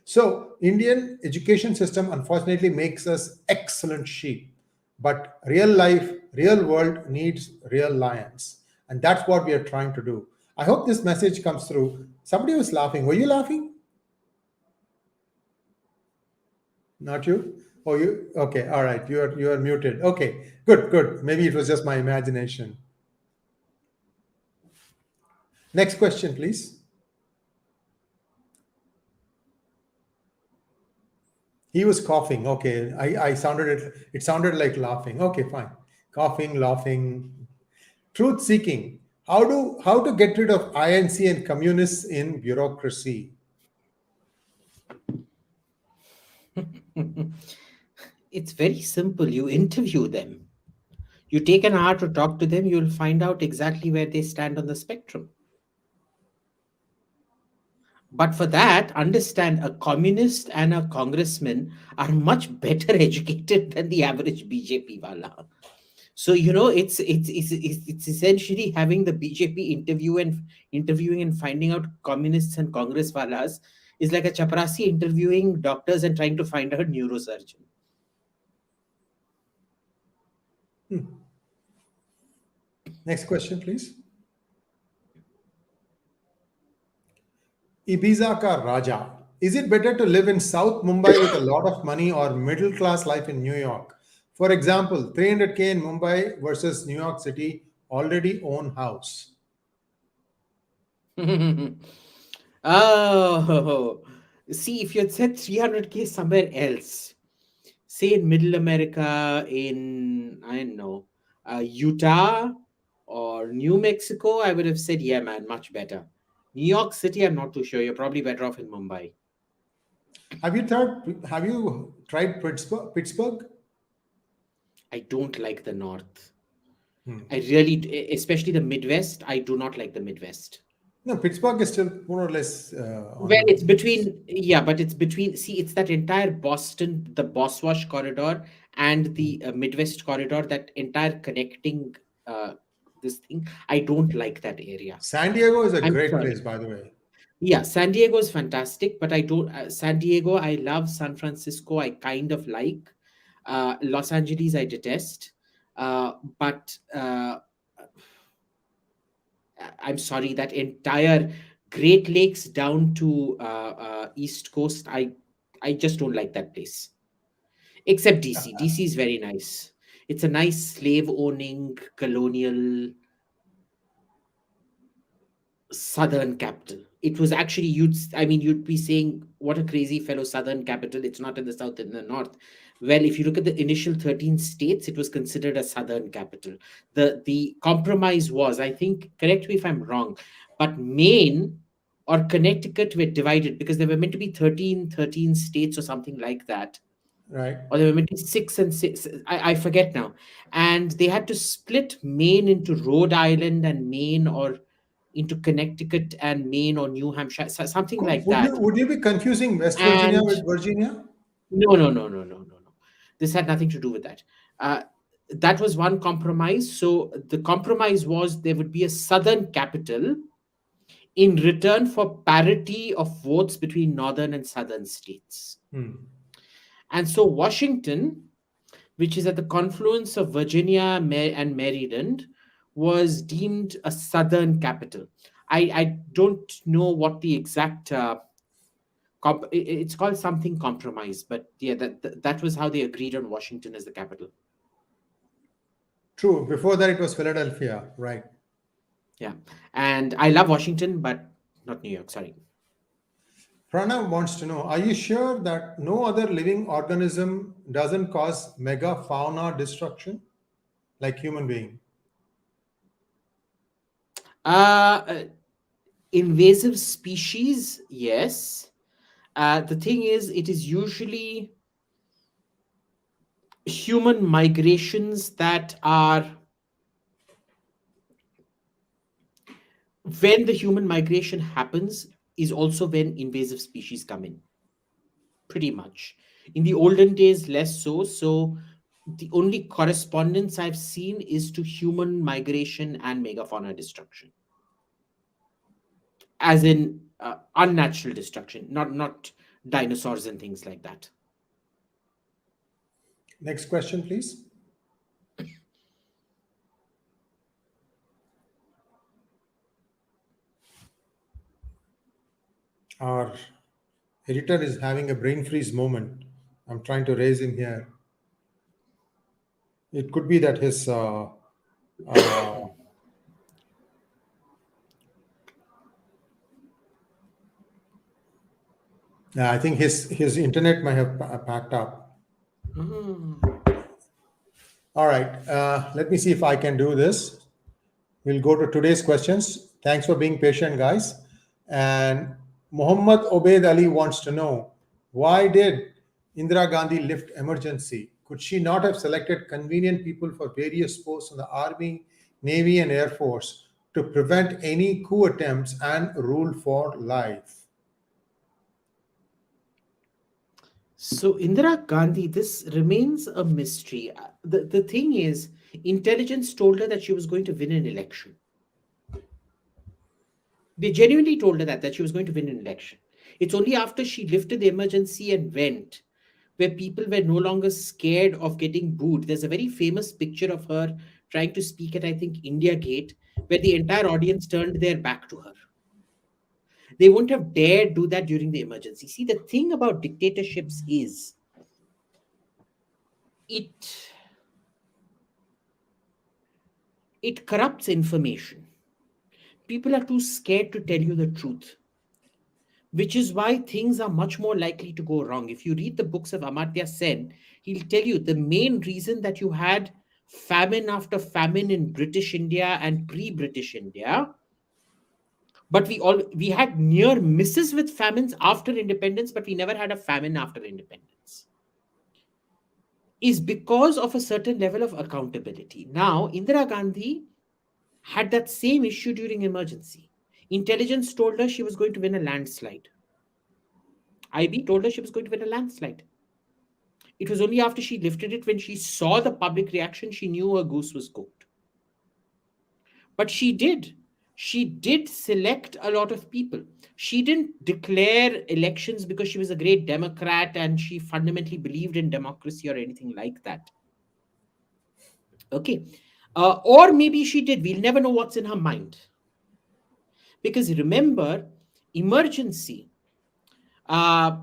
A: So Indian education system unfortunately makes us excellent sheep. But real life, real world needs real lions. And that's what we are trying to do. I hope this message comes through. Somebody was laughing. Were you laughing? Not you? Oh, you? Okay, all right. You are muted. Okay, good, good. Maybe it was just my imagination. Next question, please. He was coughing. Okay, I sounded it. It sounded like laughing. Okay, fine. Coughing, laughing. Truth seeking. How to get rid of INC and communists in bureaucracy?
B: It's very simple. You interview them. You take an hour to talk to them, you'll find out exactly where they stand on the spectrum. But for that, understand a communist and a congressman are much better educated than the average BJP wala. So it's essentially having the BJP interviewing and finding out communists and Congress walas is like a chaprasi interviewing doctors and trying to find out a neurosurgeon.
A: Next question, please. Ibiza ka Raja. Is it better to live in South Mumbai with a lot of money or middle class life in New York? For example, 300K in Mumbai versus New York City, already own house.
B: Oh, see, if you had said 300K somewhere else, say in Middle America, in, I don't know, Utah or New Mexico, I would have said, yeah, man, much better. New York City, I'm not too sure. You're probably better off in Mumbai.
A: Have you tried Pittsburgh?
B: I don't like the North.
A: Hmm.
B: I really, especially the Midwest, I do not like the Midwest.
A: No, Pittsburgh is still more or less on
B: Well,
A: the.
B: it's between, yeah, but it's between, see, it's that entire Boston, the Boswash corridor and the Midwest corridor, that entire connecting uh, this thing. I don't like that area.
A: San Diego is a
B: I'm
A: great
B: sorry.
A: place, by the way.
B: Yeah, San Diego is fantastic, but I don't, San Diego, I love. San Francisco, I kind of like. Los Angeles, I detest. But I'm sorry, that entire Great Lakes down to East Coast, I just don't like that place. Except DC. DC is very nice. It's a nice slave owning colonial southern capital. It was actually, you'd be saying, what a crazy fellow southern capital. It's not in the south, in the north. Well, if you look at the initial 13 states, it was considered a southern capital. The compromise was, I think, correct me if I'm wrong, but Maine or Connecticut were divided because there were meant to be 13 states or something like that,
A: Right.
B: or there were meant to be 6 and 6. I forget now. And they had to split Maine into Rhode Island and Maine, or into Connecticut and Maine, or New Hampshire, something like
A: Would you
B: that.
A: would you be confusing West Virginia
B: And
A: with Virginia?
B: no, no, no, no, no, no, no. This had nothing to do with that. Uh, that was one compromise. So the compromise was there would be a southern capital in return for parity of votes between northern and southern states.
A: Hmm.
B: And so Washington, which is at the confluence of Virginia and Maryland, was deemed a southern capital. I don't know what the exact it's called something compromise, but yeah, that was how they agreed on Washington as the capital.
A: True. Before that, it was Philadelphia. Right.
B: Yeah, and I love Washington, but not New York. Sorry.
A: Pranav wants to know, are you sure that no other living organism doesn't cause megafauna destruction like human being?
B: Uh, Invasive species, yes. The thing is, it is usually human migrations that are, when the human migration happens, is also when invasive species come in, pretty much. In the olden days, less so. So the only correspondence I've seen is to human migration and megafauna destruction, as in unnatural destruction, not dinosaurs and things like that.
A: Next question, please. Our editor is having a brain freeze moment. I'm trying to raise him here. It could be that his uh, yeah, I think his internet might have packed up.
B: Hmm.
A: All right, let me see if I can do this. We'll go to today's questions. Thanks for being patient, guys. And Muhammad Obaid Ali wants to know, why did Indira Gandhi lift emergency? Could she not have selected convenient people for various posts in the army, navy, and air force to prevent any coup attempts and rule for life?
B: So Indira Gandhi, this remains a mystery. The thing is, intelligence told her that she was going to win an election. They genuinely told her that she was going to win an election. It's only after she lifted the emergency and went, where people were no longer scared of getting booed. There's a very famous picture of her trying to speak at, I think, India Gate, where the entire audience turned their back to her. They wouldn't have dared do that during the emergency. See, the thing about dictatorships is it it corrupts information. People are too scared to tell you the truth, which is why things are much more likely to go wrong. If you read the books of Amartya Sen, he'll tell you the main reason that you had famine after famine in British India and pre-British India, but we had near misses with famines after independence, but we never had a famine after independence, is because of a certain level of accountability. Now, Indira Gandhi had that same issue during emergency. Intelligence told her she was going to win a landslide. IB told her she was going to win a landslide. It was only after she lifted it, when she saw the public reaction, she knew her goose was cooked. But she did. She did select a lot of people. She didn't declare elections because she was a great Democrat and she fundamentally believed in democracy or anything like that. Okay. Or maybe she did. We'll never know what's in her mind. Because remember, emergency, uh,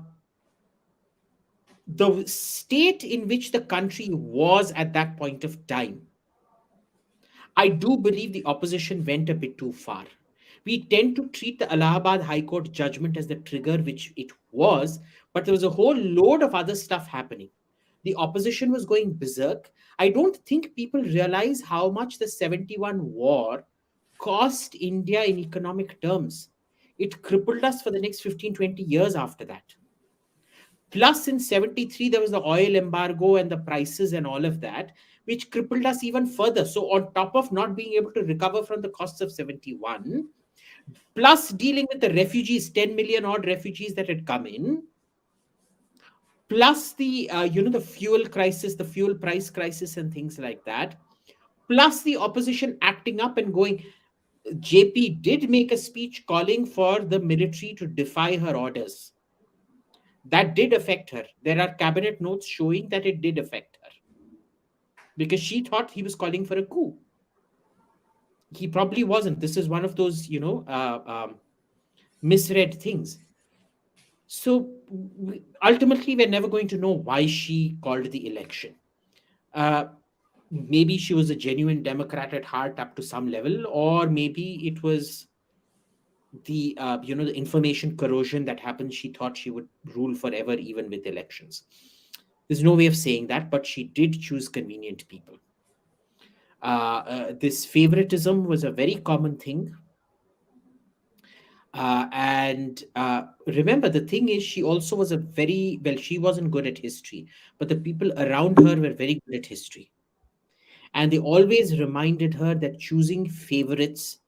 B: the state in which the country was at that point of time, I do believe the opposition went a bit too far. We tend to treat the Allahabad High Court judgment as the trigger, which it was, but there was a whole load of other stuff happening. The opposition was going berserk. I don't think people realize how much the 71 war cost India in economic terms. It crippled us for the next 15, 20 years after that. Plus, in 73, there was the oil embargo and the prices and all of that, which crippled us even further. So, on top of not being able to recover from the costs of 71, plus dealing with the refugees, 10 million odd refugees that had come in, plus the the fuel crisis, the fuel price crisis, and things like that, plus the opposition acting up and going. JP did make a speech calling for the military to defy her orders. That did affect her. There are cabinet notes showing that it did affect her because she thought he was calling for a coup. He probably wasn't. This is one of those, misread things. So ultimately, we're never going to know why she called the election. Uh, Maybe she was a genuine Democrat at heart up to some level, or maybe it was the information corrosion that happened. She thought she would rule forever, even with elections. There's no way of saying that, but she did choose convenient people. This favoritism was a very common thing. And remember, the thing is, she also was a very well, she wasn't good at history, but the people around her were very good at history. And they always reminded her that choosing favorites,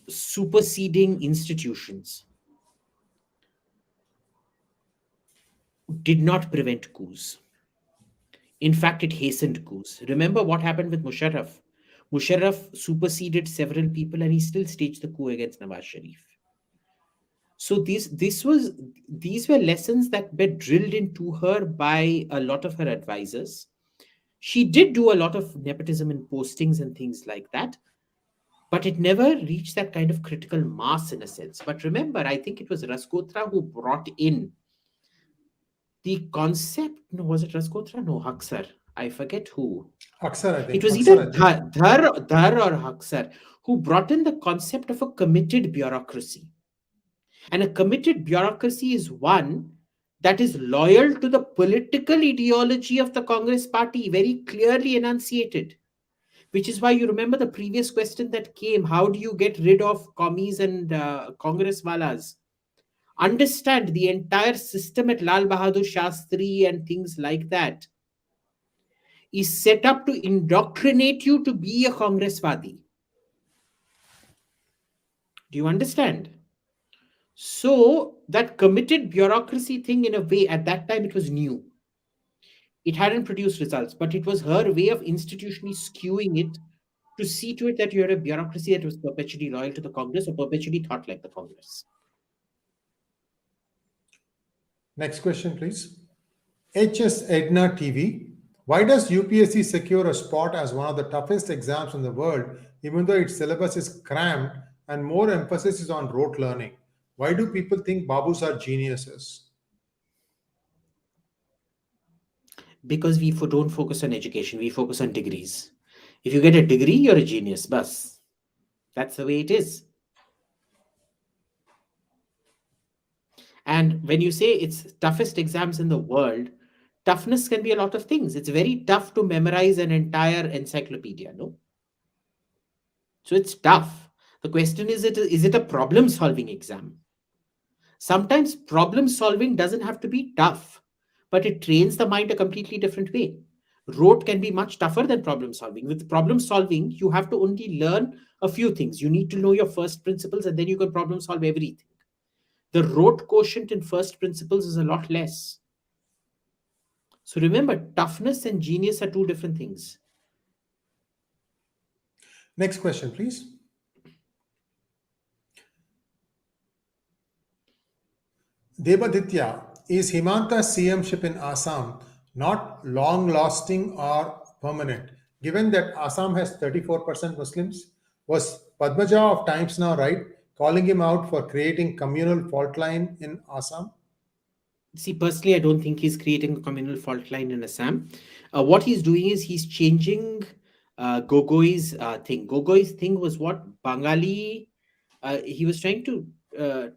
B: superseding institutions, did not prevent coups. In fact, it hastened coups. Remember what happened with Musharraf. Musharraf superseded several people and he still staged the coup against Nawaz Sharif. So these were lessons that were drilled into her by a lot of her advisors. She did do a lot of nepotism in postings and things like that, but it never reached that kind of critical mass in a sense. But remember, I think it was Raskotra who brought in the concept. No, was it Raskotra? No, Haksar. I forget who.
A: Aksar, I
B: It
A: think.
B: was either
A: Aksar, I think.
B: Dhar or Haksar who brought in the concept of a committed bureaucracy. And a committed bureaucracy is one that is loyal to the political ideology of the Congress party, very clearly enunciated. Which is why you remember the previous question that came: how do you get rid of commies and Congress walas? Understand the entire system at Lal Bahadur Shastri and things like that is set up to indoctrinate you to be a Congresswadi. Do you understand? So, that committed bureaucracy thing, in a way, at that time, it was new. It hadn't produced results, but it was her way of institutionally skewing it to see to it that you had a bureaucracy that was perpetually loyal to the Congress or perpetually thought like the Congress.
A: Next question, please. HS Edna TV. Why does UPSC secure a spot as one of the toughest exams in the world, even though its syllabus is crammed and more emphasis is on rote learning? Why do people think Babus are geniuses?
B: Because we don't focus on education, we focus on degrees. If you get a degree, you're a genius. Bas. That's the way it is. And when you say it's toughest exams in the world, toughness can be a lot of things. It's very tough to memorize an entire encyclopedia, no? So it's tough. The question is it a problem solving exam? Sometimes problem solving doesn't have to be tough, but it trains the mind a completely different way. Rote can be much tougher than problem solving. With problem solving, you have to only learn a few things. You need to know your first principles and then you can problem solve everything. The rote quotient in first principles is a lot less. So remember, toughness and genius are two different things.
A: Next question, please. Devaditya, is Himanta's CMship in Assam not long lasting or permanent? Given that Assam has 34% Muslims, was Padmaja of Times Now right, calling him out for creating communal fault line in Assam?
B: See, personally, I don't think he's creating a communal fault line in Assam. What he's doing is he's changing Gogoi's thing. Gogoi's thing was what? Bengali. He was trying to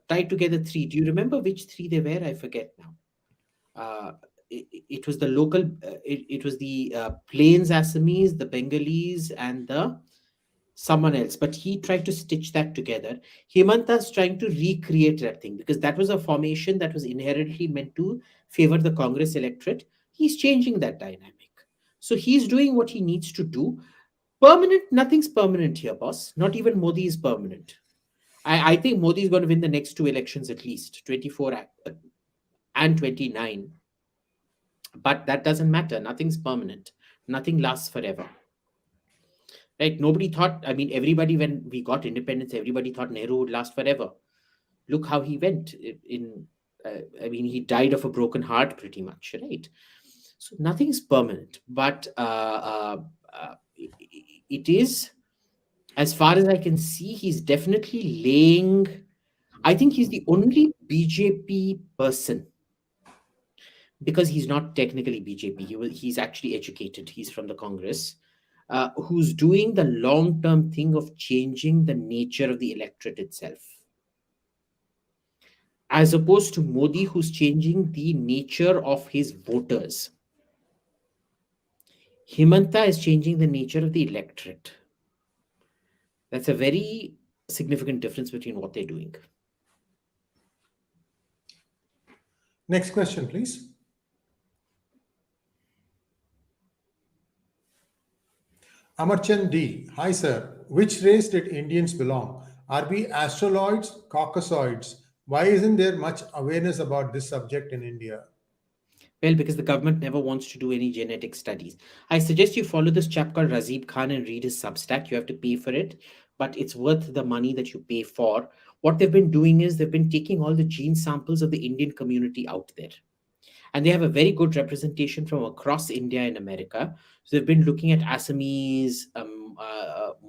B: tie together three. Do you remember which three they were? I forget now. It was the local, it was the Plains Assamese, the Bengalis, and the someone else. But he tried to stitch that together. Himanta's trying to recreate that thing because that was a formation that was inherently meant to favor the Congress electorate. He's changing that dynamic. So he's doing what he needs to do. Permanent, nothing's permanent here, boss. Not even Modi is permanent. I think Modi is going to win the next two elections at least, 24 and 29. But that doesn't matter. Nothing's permanent. Nothing lasts forever. Right? Nobody thought, I mean, everybody, when we got independence, everybody thought Nehru would last forever. Look how he went I mean, he died of a broken heart pretty much, right? So nothing's permanent. But it is, as far as I can see, he's definitely laying, I think he's the only BJP person, because he's not technically BJP. He's actually educated. He's from the Congress, who's doing the long-term thing of changing the nature of the electorate itself. As opposed to Modi, who's changing the nature of his voters. Himanta is changing the nature of the electorate. That's a very significant difference between what they're doing.
A: Next question, please. Amarchand D. Hi, sir. Which race did Indians belong? Are we astroloids, caucasoids? Why isn't there much awareness about this subject in India?
B: Well, because the government never wants to do any genetic studies. I suggest you follow this chap called Razib Khan and read his Substack. You have to pay for it, but it's worth the money that you pay for. What they've been doing is they've been taking all the gene samples of the Indian community out there. And they have a very good representation from across India and America. So they've been looking at Assamese,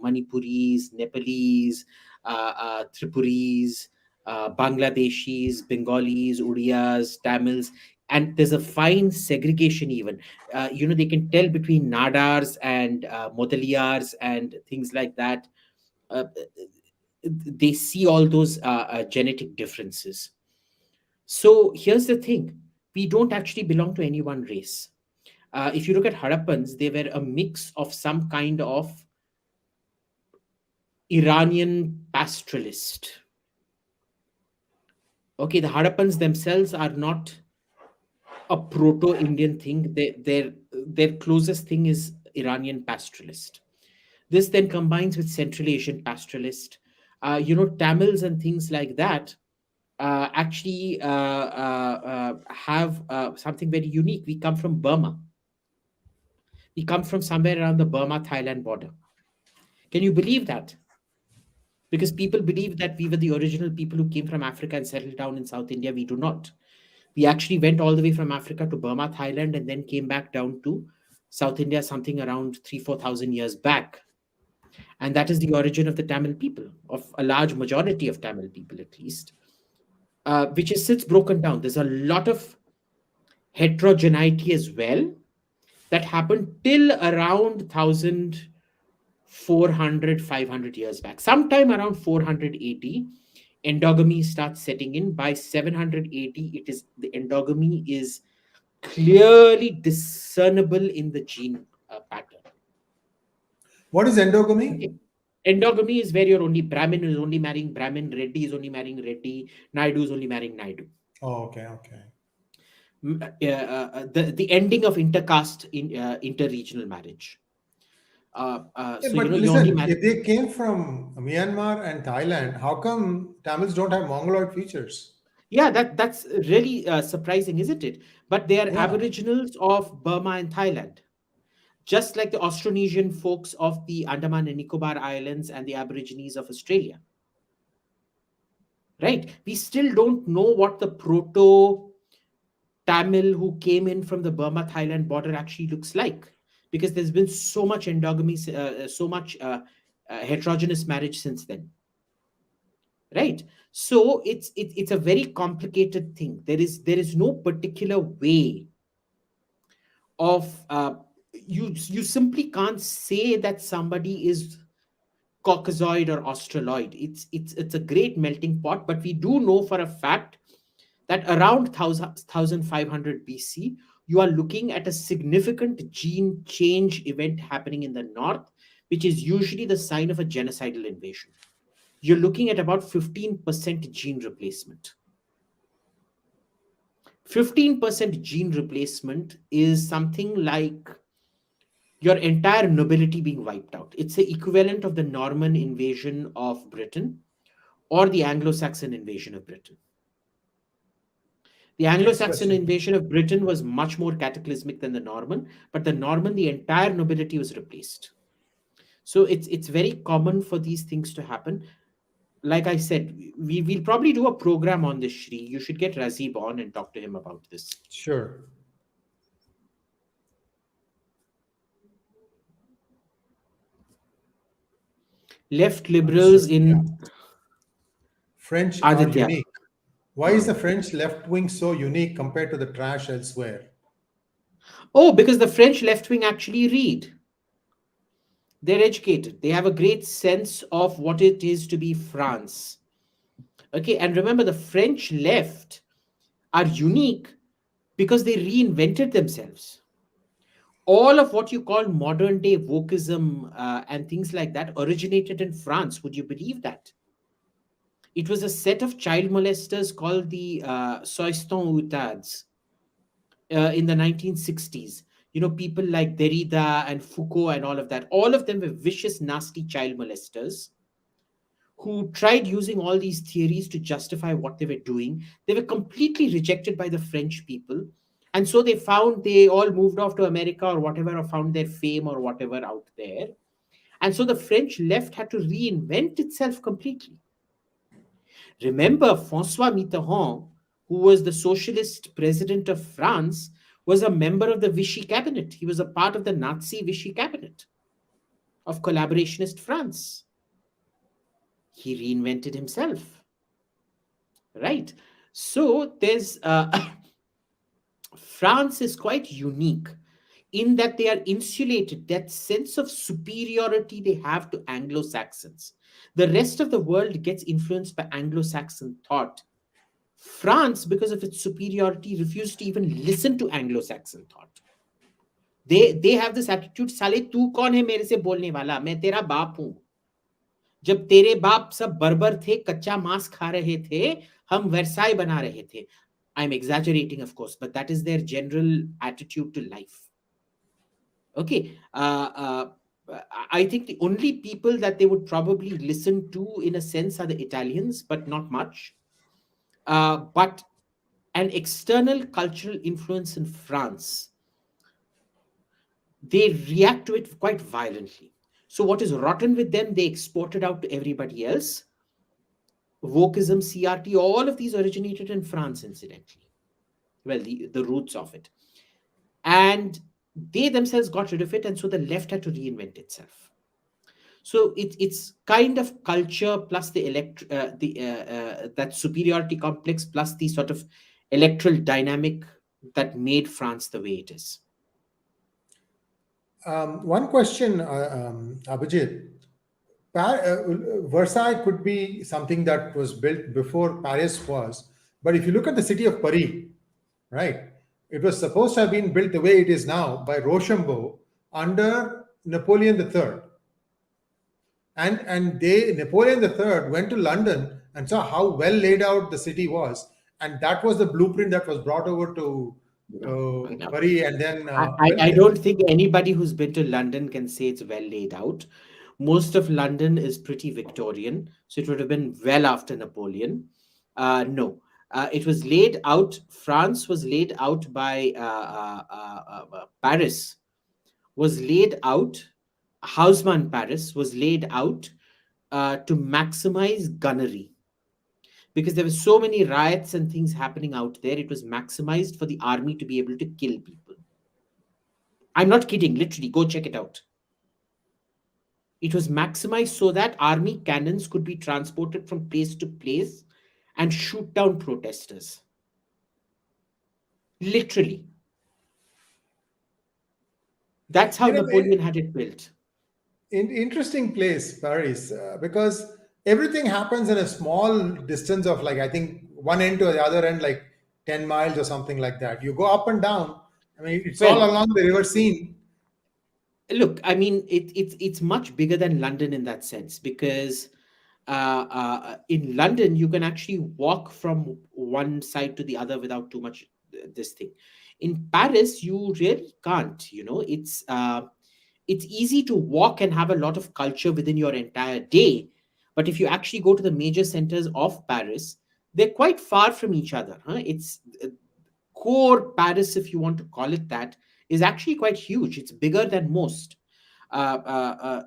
B: Manipuris, Nepalese, Tripuris, Bangladeshis, Bengalis, Udiyas, Tamils, and there's a fine segregation even. They can tell between Nadars and Modaliyars and things like that. Uh, they see all those genetic differences. So here's the thing: we don't actually belong to any one race. If you look at Harappans, they were a mix of some kind of Iranian pastoralist. Okay, the Harappans themselves are not a proto-Indian thing. Their closest thing is Iranian pastoralist. This then combines with Central Asian pastoralist. Tamils and things like that actually have something very unique. We come from Burma. We come from somewhere around the Burma-Thailand border. Can you believe that? Because people believe that we were the original people who came from Africa and settled down in South India. We do not. We actually went all the way from Africa to Burma, Thailand, and then came back down to South India something around 3,000-4,000 years back. And that is the origin of the Tamil people, of a large majority of Tamil people at least, which is since broken down. There's a lot of heterogeneity as well that happened till around 1,400, 500 years back. Sometime around 480, endogamy starts setting in. By 780, the endogamy is clearly discernible in the gene pattern.
A: What is endogamy?
B: Okay. Endogamy is where you're only Brahmin is only marrying Brahmin, Reddy is only marrying Reddy, Naidu is only marrying Naidu.
A: Oh, okay.
B: The ending of intercaste interregional marriage.
A: Listen, if they came from Myanmar and Thailand, how come Tamils don't have Mongoloid features?
B: Yeah, that's really surprising, isn't it? But they are aboriginals of Burma and Thailand, just like the Austronesian folks of the Andaman and Nicobar Islands and the Aborigines of Australia. Right? We still don't know what the proto-Tamil who came in from the Burma-Thailand border actually looks like, because there's been so much endogamy, so much heterogeneous marriage since then. Right? So it's a very complicated thing. There is no particular way of you simply can't say that somebody is Caucasoid or Australoid. It's a great melting pot, but we do know for a fact that around 1500 BC, you are looking at a significant gene change event happening in the north, which is usually the sign of a genocidal invasion. You're looking at about 15% gene replacement. 15% gene replacement is something like your entire nobility being wiped out. It's the equivalent of the Norman invasion of Britain or the Anglo-Saxon invasion of Britain. The Anglo-Saxon invasion of Britain was much more cataclysmic than the Norman, but the Norman, the entire nobility was replaced. So it's very common for these things to happen. Like I said, we'll probably do a program on this, Shri. You should get Razib on and talk to him about this.
A: Sure.
B: Left liberals in
A: French are unique. Why is the French left wing so unique compared to the trash elsewhere?
B: Oh, because the French left wing actually read. They're educated. They have a great sense of what it is to be France. Okay, and remember, the French left are unique because they reinvented themselves. All of what you call modern day wokeism and things like that originated in France. Would you believe that? It was a set of child molesters called the Soistons in the 1960s. People like Derrida and Foucault and all of that. All of them were vicious, nasty child molesters who tried using all these theories to justify what they were doing. They were completely rejected by the French people. And so they all moved off to America or whatever, or found their fame or whatever out there. And so the French left had to reinvent itself completely. Remember, François Mitterrand, who was the socialist president of France, was a member of the Vichy cabinet. He was a part of the Nazi Vichy cabinet of collaborationist France. He reinvented himself, right? So there's France is quite unique in that they are insulated, that sense of superiority they have to Anglo Saxons. The rest of the world gets influenced by Anglo Saxon thought. France, because of its superiority, refused to even listen to Anglo Saxon thought. They have this attitude, साले तू कौन है मेरे से बोलने वाला, मैं तेरा बाप हूं. जब तेरे बाप सब बर्बर थे, कच्चा मांस खा रहे थे, हम वर्साई बना रहे थे. I'm exaggerating, of course, but that is their general attitude to life. Okay. I think the only people that they would probably listen to, in a sense, are the Italians, but not much. But an external cultural influence in France, they react to it quite violently. So, what is rotten with them, they export it out to everybody else. Wokeism, CRT, all of these originated in France, incidentally. Well, the roots of it. And they themselves got rid of it, and so the left had to reinvent itself. So it's kind of culture plus the that superiority complex plus the sort of electoral dynamic that made France the way it is.
A: One question, Abhijit. Versailles could be something that was built before Paris was, but if you look at the city of Paris, right, it was supposed to have been built the way it is now by Rochambeau under Napoleon III. And Napoleon III went to London and saw how well laid out the city was, and that was the blueprint that was brought over to Paris, and then
B: I don't think anybody who's been to London can say it's well laid out. Most of London is pretty Victorian, so it would have been well after Napoleon. No, it was laid out. France was laid out by Paris. Was laid out. Haussmann Paris was laid out to maximize gunnery. Because there were so many riots and things happening out there, it was maximized for the army to be able to kill people. I'm not kidding, literally, go check it out. It was maximized so that army cannons could be transported from place to place and shoot down protesters. Literally. That's how Napoleon had it built.
A: Interesting place, Paris, because everything happens in a small distance of, like, I think one end to the other end, like 10 miles or something like that. You go up and down. I mean, it's all along the river Seine.
B: Look, I mean, it's much bigger than London in that sense, because in London, you can actually walk from one side to the other without too much this thing. In Paris, you really can't, it's easy to walk and have a lot of culture within your entire day. But if you actually go to the major centers of Paris, they're quite far from each other. It's core Paris, if you want to call it that, is actually quite huge. It's bigger than most.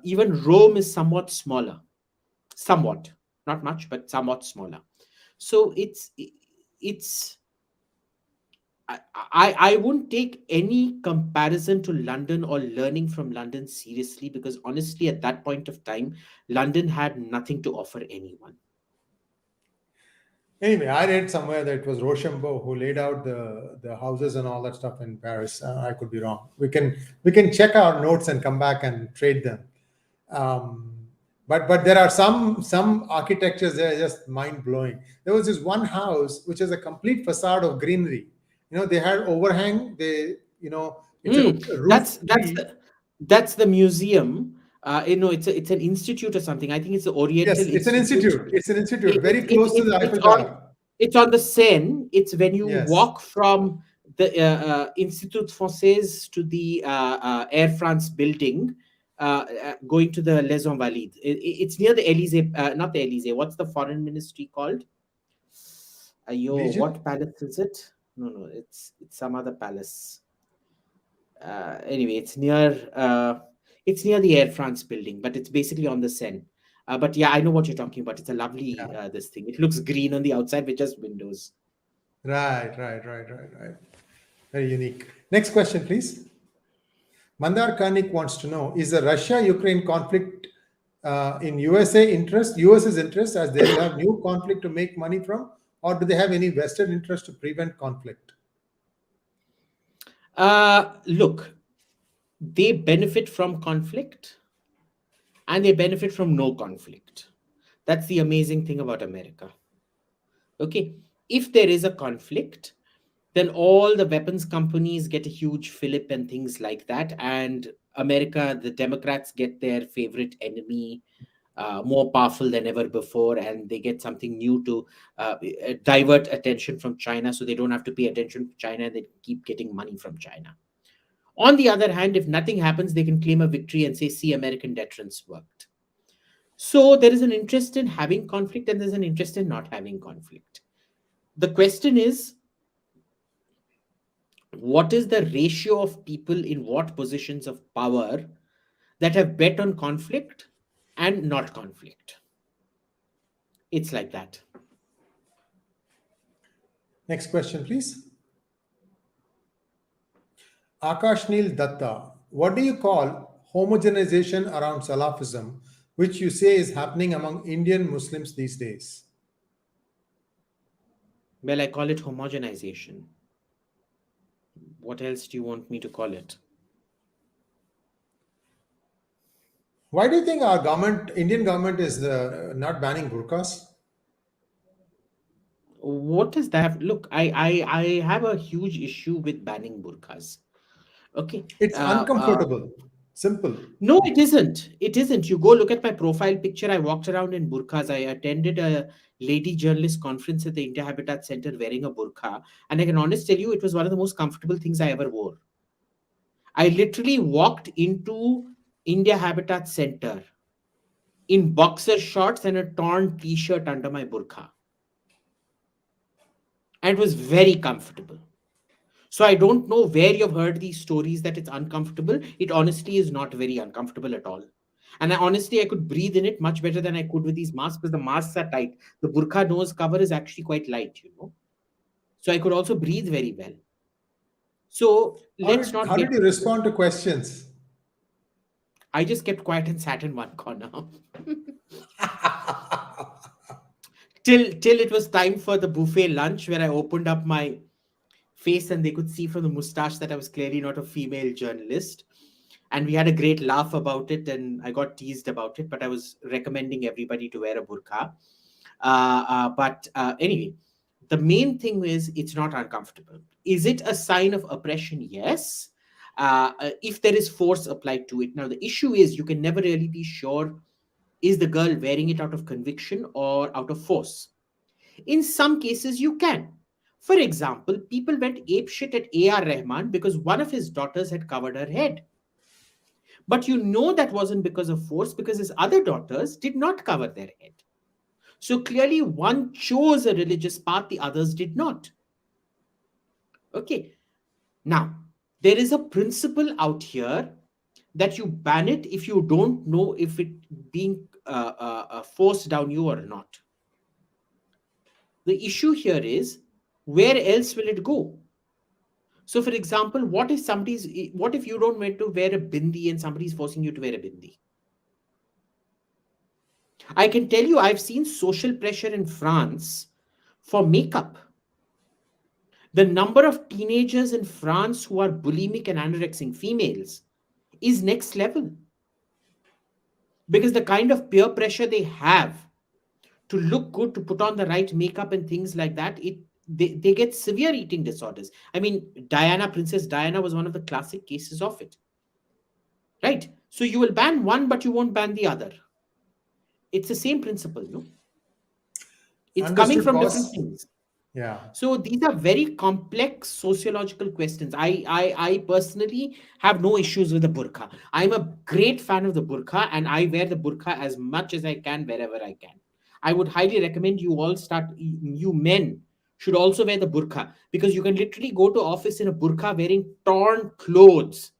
B: Even Rome is somewhat smaller. Somewhat. Not much, but somewhat smaller. So it's I wouldn't take any comparison to London or learning from London seriously, because honestly, at that point of time, London had nothing to offer anyone.
A: Anyway, I read somewhere that it was Rochambeau who laid out the houses and all that stuff in Paris. I could be wrong. We can check our notes and come back and trade them. But there are some architectures that are just mind blowing. There was this one house which is a complete facade of greenery. They had overhang. It's a roof.
B: That's the museum. It's an institute or something. I think it's the Oriental.
A: Yes, it's an institute. It's an institute very close to the Eiffel Tower.
B: It's on the Seine. It's when you walk from the Institut Français to the Air France building, going to the Les Invalides. It's near the Elysee, not the Elysee. What's the foreign ministry called? What palace is it? No, it's some other palace. Anyway, it's near the Air France building, but it's basically on the Seine. But yeah, I know what you're talking about. It's a lovely this thing. It looks green on the outside with just windows.
A: Right. Very unique. Next question, please. Mandar Karnik wants to know: is the Russia-Ukraine conflict in US's interest, as they will have new conflict to make money from, or do they have any vested interest to prevent conflict?
B: Look, they benefit from conflict and they benefit from no conflict. That's the amazing thing about America. Okay, if there is a conflict, then all the weapons companies get a huge fillip and things like that. And America, the Democrats get their favorite enemy, more powerful than ever before, and they get something new to divert attention from China, so they don't have to pay attention to China. They keep getting money from China. On the other hand, if nothing happens, they can claim a victory and say, see, American deterrence worked. So there is an interest in having conflict and there's an interest in not having conflict. The question is, what is the ratio of people in what positions of power that have bet on conflict and not conflict? It's like that.
A: Next question, please. Akash Neil Datta: what do you call homogenization around Salafism, which you say is happening among Indian Muslims these days?
B: Well, I call it homogenization. What else do you want me to call it?
A: Why do you think our government, Indian government, is not banning burqas?
B: What does that look? I have a huge issue with banning burqas. Okay.
A: It's uncomfortable. Simple.
B: No, it isn't. It isn't. You go look at my profile picture. I walked around in burqas. I attended a lady journalist conference at the India Habitat Center wearing a burqa. And I can honestly tell you, it was one of the most comfortable things I ever wore. I literally walked into India Habitat Center in boxer shorts and a torn t-shirt under my burqa. And it was very comfortable. So I don't know where you've heard these stories that it's uncomfortable. It honestly is not very uncomfortable at all. And I could breathe in it much better than I could with these masks, because the masks are tight. The burqa nose cover is actually quite light, you know. So I could also breathe very well. So
A: How did you respond to questions?
B: I just kept quiet and sat in one corner. till it was time for the buffet lunch, where I opened up my face and they could see from the mustache that I was clearly not a female journalist. And we had a great laugh about it, and I got teased about it, but I was recommending everybody to wear a burqa. But anyway, the main thing is it's not uncomfortable. Is it a sign of oppression? Yes. If there is force applied to it. Now, the issue is you can never really be sure, is the girl wearing it out of conviction or out of force? In some cases, you can. For example, people went apeshit at A.R. Rahman because one of his daughters had covered her head. But you know that wasn't because of force, because his other daughters did not cover their head. So clearly one chose a religious path, the others did not. Okay. Now, there is a principle out here that you ban it if you don't know if it being forced down you or not. The issue here is, where else will it go? So, for example, what if you don't want to wear a bindi and somebody's forcing you to wear a bindi? I can tell you, I've seen social pressure in France for makeup. The number of teenagers in France who are bulimic and anorexic females is next level. Because the kind of peer pressure they have to look good, to put on the right makeup and things like that, they get severe eating disorders. I mean, Princess Diana was one of the classic cases of it. Right? So you will ban one, but you won't ban the other. It's the same principle, no? It's coming from different things.
A: Yeah.
B: So these are very complex sociological questions. I personally have no issues with the burqa. I'm a great fan of the burqa, and I wear the burqa as much as I can wherever I can. I would highly recommend you men should also wear the burqa, because you can literally go to office in a burqa wearing torn clothes,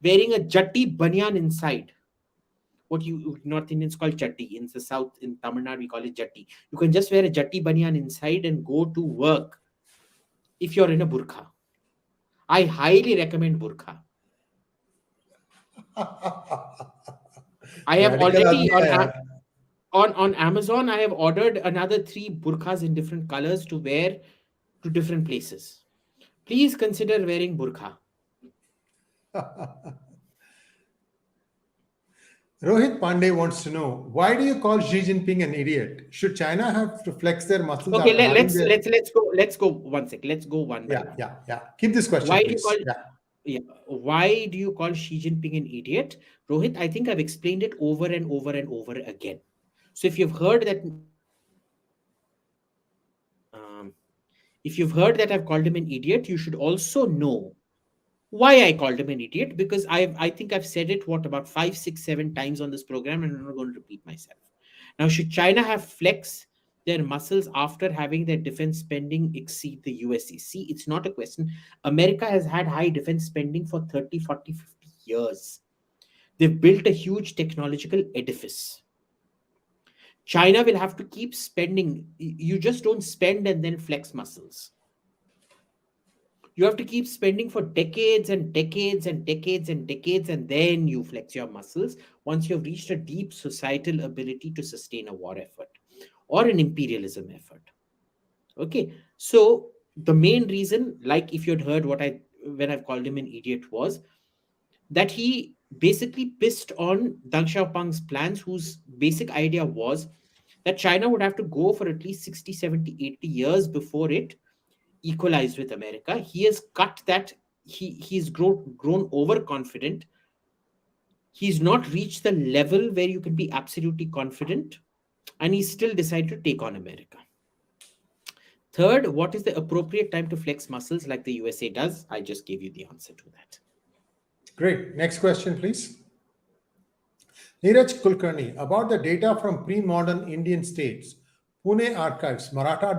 B: wearing a jatti banyan inside. What you North Indians call jatti. In the south, in Tamil Nadu, we call it jatti. You can just wear a jatti banyan inside and go to work if you're in a burqa. I highly recommend burqa. I have
A: Radical
B: already
A: आदमी है यार.
B: on Amazon, I have ordered another 3 burqas in different colors to wear to different places. Please consider wearing burqa.
A: Rohit Pandey wants to know, why do you call Xi Jinping an idiot? Should China have to flex their muscles
B: Okay,
A: after having their...
B: let's go one sec. Let's go one by
A: Yeah,
B: one.
A: yeah, yeah. Keep this question,
B: Why do you call
A: please. Yeah.
B: yeah, why do you call Xi Jinping an idiot? Rohit, I think I've explained it over and over and over again. So um, if you've heard that I've called him an idiot, you should also know why I called him an idiot, because I think I've said it what about 5, 6, 7 times on this program, and I'm not going to repeat myself. Now, should China have flex their muscles after having their defense spending exceed the USC? See, it's not a question. America has had high defense spending for 30, 40, 50 years. They've built a huge technological edifice. China will have to keep spending. You just don't spend and then flex muscles. You have to keep spending for decades and decades and decades and decades, and then you flex your muscles once you've reached a deep societal ability to sustain a war effort or an imperialism effort. Okay, so the main reason, like if you'd heard what I when I've called him an idiot, was that he basically pissed on Deng Xiaoping's plans, whose basic idea was that China would have to go for at least 60, 70, 80 years before it equalized with America. He has cut that. He's grown overconfident. He's not reached the level where you can be absolutely confident, and he still decided to take on America. Third, what is the appropriate time to flex muscles like the USA does? I just gave you the answer to that.
A: Great. Next question, please. Neeraj Kulkarni, about the data from pre-modern Indian states. Pune Archives, Maratha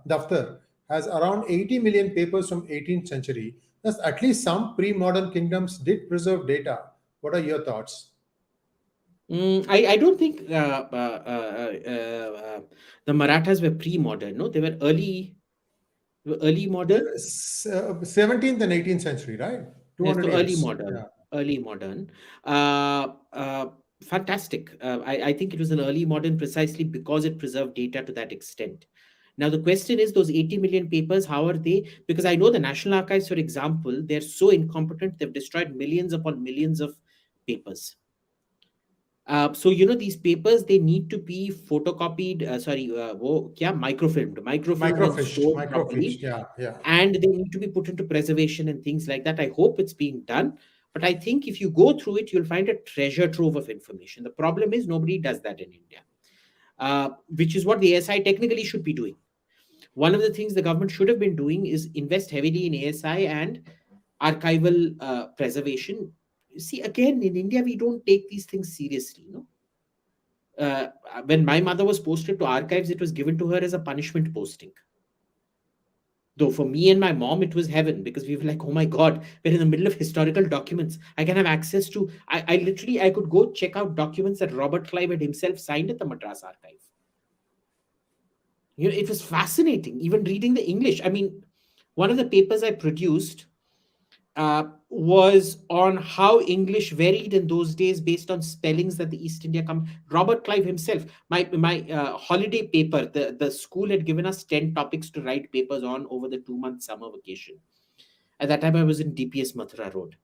A: Daftar has around 80 million papers from 18th century. Thus, at least some pre-modern kingdoms did preserve data. What are your thoughts?
B: I don't think the Marathas were pre-modern. No, they were early modern.
A: 17th and 18th century, right?
B: Yes,
A: 200
B: so early
A: years.
B: modern,
A: Yeah.
B: early modern. Uh, uh, Fantastic. I think it was an early modern precisely because it preserved data to that extent. Now, the question is those 80 million papers, how are they? Because I know the National Archives, for example, they're so incompetent, they've destroyed millions upon millions of papers. So, these papers, they need to be photocopied, microfilmed and stored properly,
A: Microfished. Yeah, yeah.
B: and they need to be put into preservation and things like that. I hope it's being done. But I think if you go through it, you'll find a treasure trove of information. The problem is nobody does that in India, which is what the ASI technically should be doing. One of the things the government should have been doing is invest heavily in ASI and archival preservation. See, again, in India, we don't take these things seriously. Uh, when my mother was posted to archives, it was given to her as a punishment posting. Though for me and my mom, it was heaven, because we were like, oh my God, we're in the middle of historical documents. I can have access to, I could go check out documents that Robert Clive had himself signed at the Madras archive. It was fascinating, even reading the English. I mean, one of the papers I produced was on how English varied in those days based on spellings that the East India Robert Clive himself, my holiday paper, the school had given us 10 topics to write papers on over the 2-month summer vacation. At that time, I was in DPS Mathura Road.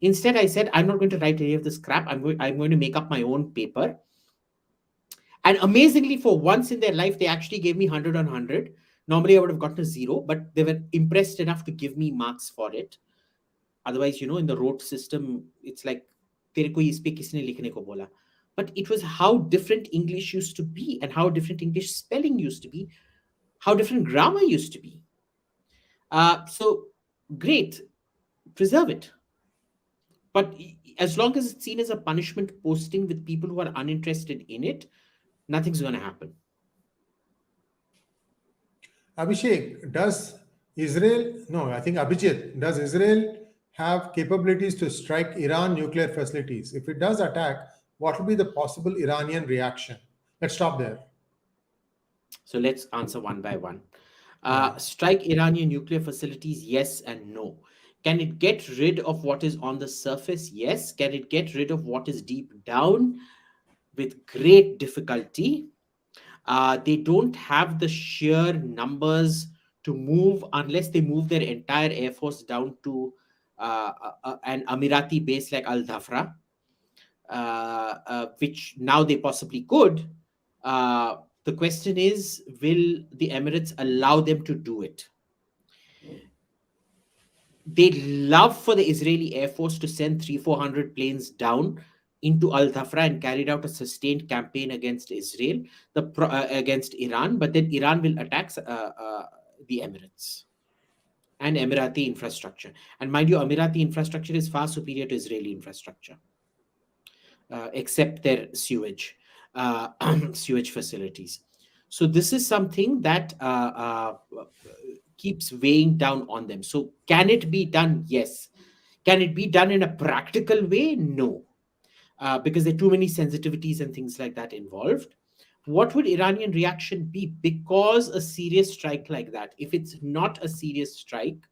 B: Instead, I said, I'm not going to write any of this crap. I'm going to make up my own paper. And amazingly, for once in their life, they actually gave me 100 on 100. Normally, I would have gotten a 0, but they were impressed enough to give me marks for it. Otherwise, in the rote system, it's like, तेरे को इस पे किसने लिखने को बोला? But it was how different English used to be, and how different English spelling used to be, how different grammar used to be. So, great, preserve it. But as long as it's seen as a punishment posting with people who are uninterested in it, nothing's going to happen.
A: Abhishek, I think Abhijit, does Israel have capabilities to strike Iran nuclear facilities? If it does attack, what will be the possible Iranian reaction? Let's stop there.
B: So let's answer one by one. Strike Iranian nuclear facilities, yes and no. Can it get rid of what is on the surface? Yes. Can it get rid of what is deep down? With great difficulty. They don't have the sheer numbers to move unless they move their entire air force down to an Amirati base like Al Dhafra, which now they possibly could. Uh, the question is, will the Emirates allow them to do it? They'd love for the Israeli Air Force to send 300-400 planes down into Al Dhafra and carried out a sustained campaign against Israel, against Iran, but then Iran will attack the Emirates and Emirati infrastructure. And mind you, Emirati infrastructure is far superior to Israeli infrastructure, except their sewage, sewage facilities. So this is something that keeps weighing down on them. So can it be done? Yes. Can it be done in a practical way? No. Because there are too many sensitivities and things like that involved. What would Iranian reaction be? Because a serious strike like that, if it's not a serious strike,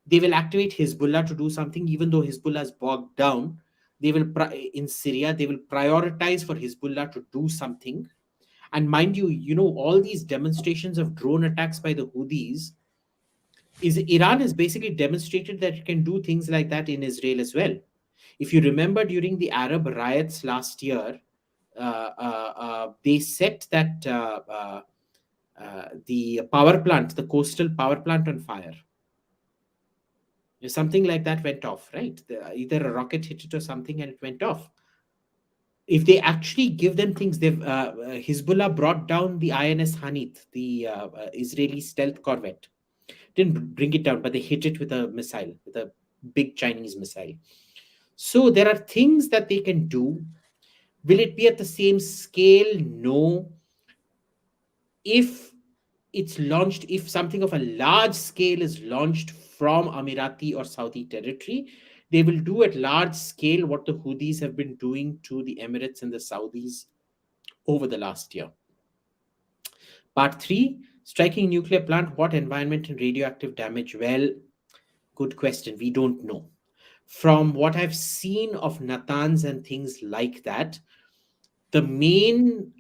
B: they will activate Hezbollah to do something, even though Hezbollah is bogged down. They will, in Syria, they will prioritize for Hezbollah to do something. And mind you, all these demonstrations of drone attacks by the Houthis, Iran has basically demonstrated that it can do things like that in Israel as well. If you remember, during the Arab riots last year, they set that the power plant, the coastal power plant, on fire. Something like that went off, right? Either a rocket hit it or something and it went off. If they actually give them things, Hezbollah brought down the INS Hanith, the Israeli stealth corvette. Didn't bring it down, but they hit it with a missile, with a big Chinese missile. So there are things that they can do. Will it be at the same scale? No. If it's launched, if something of a large scale is launched from Amirati or Saudi territory, they will do at large scale what the Houthis have been doing to the Emirates and the Saudis over the last year. Part 3, striking nuclear plant, what environment and radioactive damage? Well, good question. We don't know. From what I've seen of Natanz and things like that, the main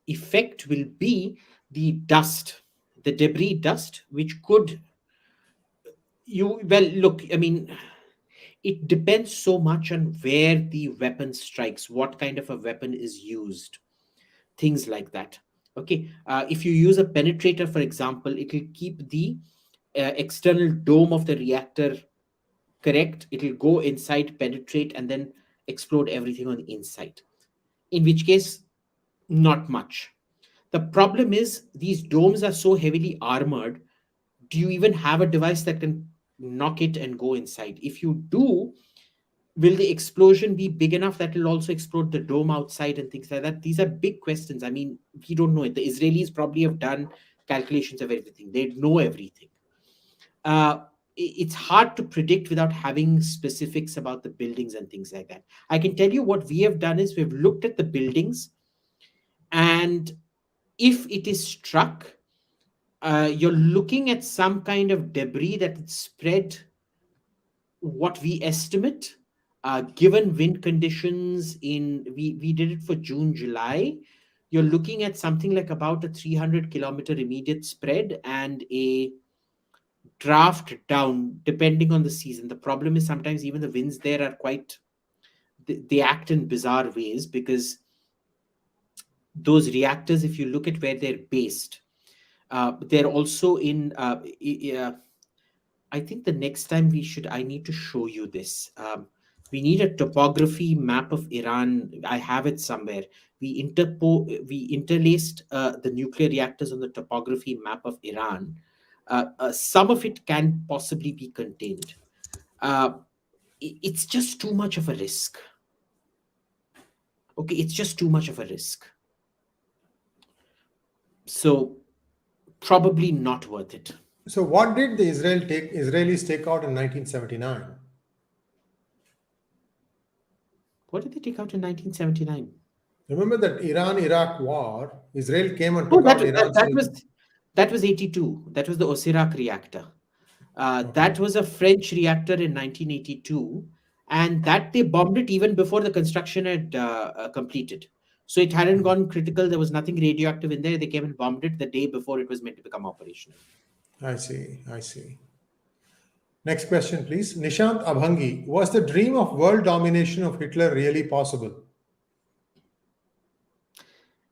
B: effect will be the dust, the debris dust, which could, look, I mean, it depends so much on where the weapon strikes, what kind of a weapon is used, things like that. Okay, if you use a penetrator, for example, it will keep the external dome of the reactor correct. It will go inside, penetrate, and then explode everything on the inside. In which case, not much. The problem is these domes are so heavily armored. Do you even have a device that can knock it and go inside? If you do, will the explosion be big enough that will also explode the dome outside and things like that? These are big questions. I mean, we don't know it. The Israelis probably have done calculations of everything. They know everything. It's hard to predict without having specifics about the buildings and things like that. I can tell you what we have done is we've looked at the buildings, and if it is struck, you're looking at some kind of debris that is spread, what we estimate, given wind conditions we did it for June, July, you're looking at something like about a 300-kilometer immediate spread and a draft down, depending on the season. The problem is sometimes even the winds there are quite, they act in bizarre ways, because those reactors, if you look at where they're based, they're also in, I think the next time I need to show you this. We need a topography map of Iran. I have it somewhere. We interlaced the nuclear reactors on the topography map of Iran. Some of it can possibly be contained. It's just too much of a risk. Okay, it's just too much of a risk. So probably not worth it.
A: So what did the Israelis take out in 1979?
B: What did they take out in 1979?
A: Remember that Iran-Iraq war, Israel came and took out Iran.
B: That was 82. That was the Osirak reactor. That
A: Okay.
B: was a French reactor in 1982, and that they bombed it even before the construction had completed. So it hadn't
A: Mhm.
B: gone critical. There was nothing radioactive in there. They came and bombed it the day before it was meant to become operational.
A: I see. I see. Next question, please. Nishant Abhangi, was the dream of world domination of Hitler really possible?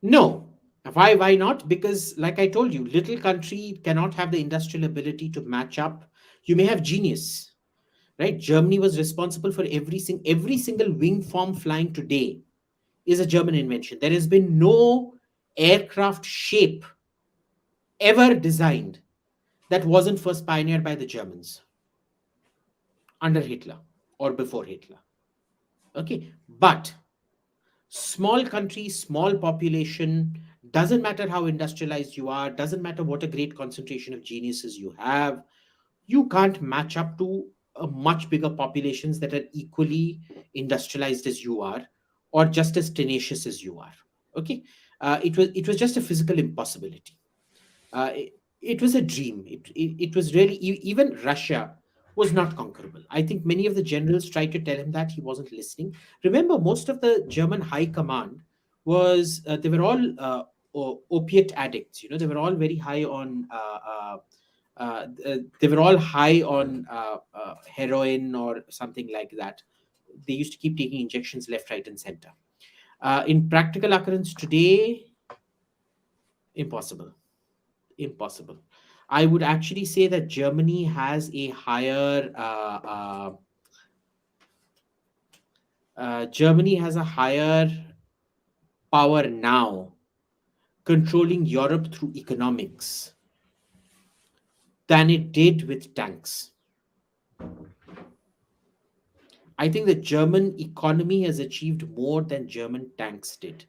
B: No. Why? Why not? Because, like I told you, little country cannot have the industrial ability to match up. You may have genius, right? Germany was responsible for every single wing form flying today is a German invention. There has been no aircraft shape ever designed that wasn't first pioneered by the Germans under Hitler or before Hitler. Okay, but small country, small population, doesn't matter how industrialized you are, doesn't matter what a great concentration of geniuses you have, you can't match up to a much bigger populations that are equally industrialized as you are or just as tenacious as you are. Okay, it was just a physical impossibility. It was a dream. It was really even Russia was not conquerable. I think many of the generals tried to tell him that he wasn't listening. Remember, most of the German high command was they were all opiate addicts. You know, they were all very high on. They were all high on heroin or something like that. They used to keep taking injections left, right, and center. In practical occurrence today, impossible. Impossible. I would actually say that Germany has a higher Germany has a higher power now controlling Europe through economics than it did with tanks. I think the German economy has achieved more than German tanks did,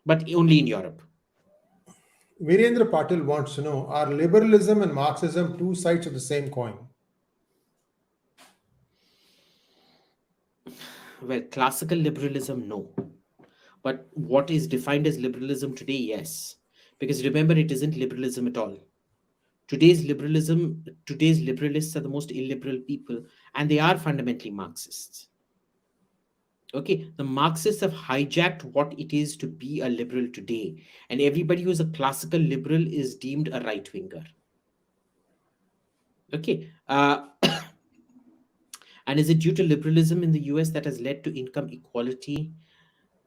B: but only in Europe.
A: Virendra Patil wants to know, are liberalism and Marxism two sides of the same coin?
B: Well, classical liberalism, no. But what is defined as liberalism today, yes. Because remember, it isn't liberalism at all. Today's liberalists are the most illiberal people, and they are fundamentally Marxists. Okay, the Marxists have hijacked what it is to be a liberal today, and everybody who's a classical liberal is deemed a right winger. Okay, and is it due to liberalism in the US that has led to income equality?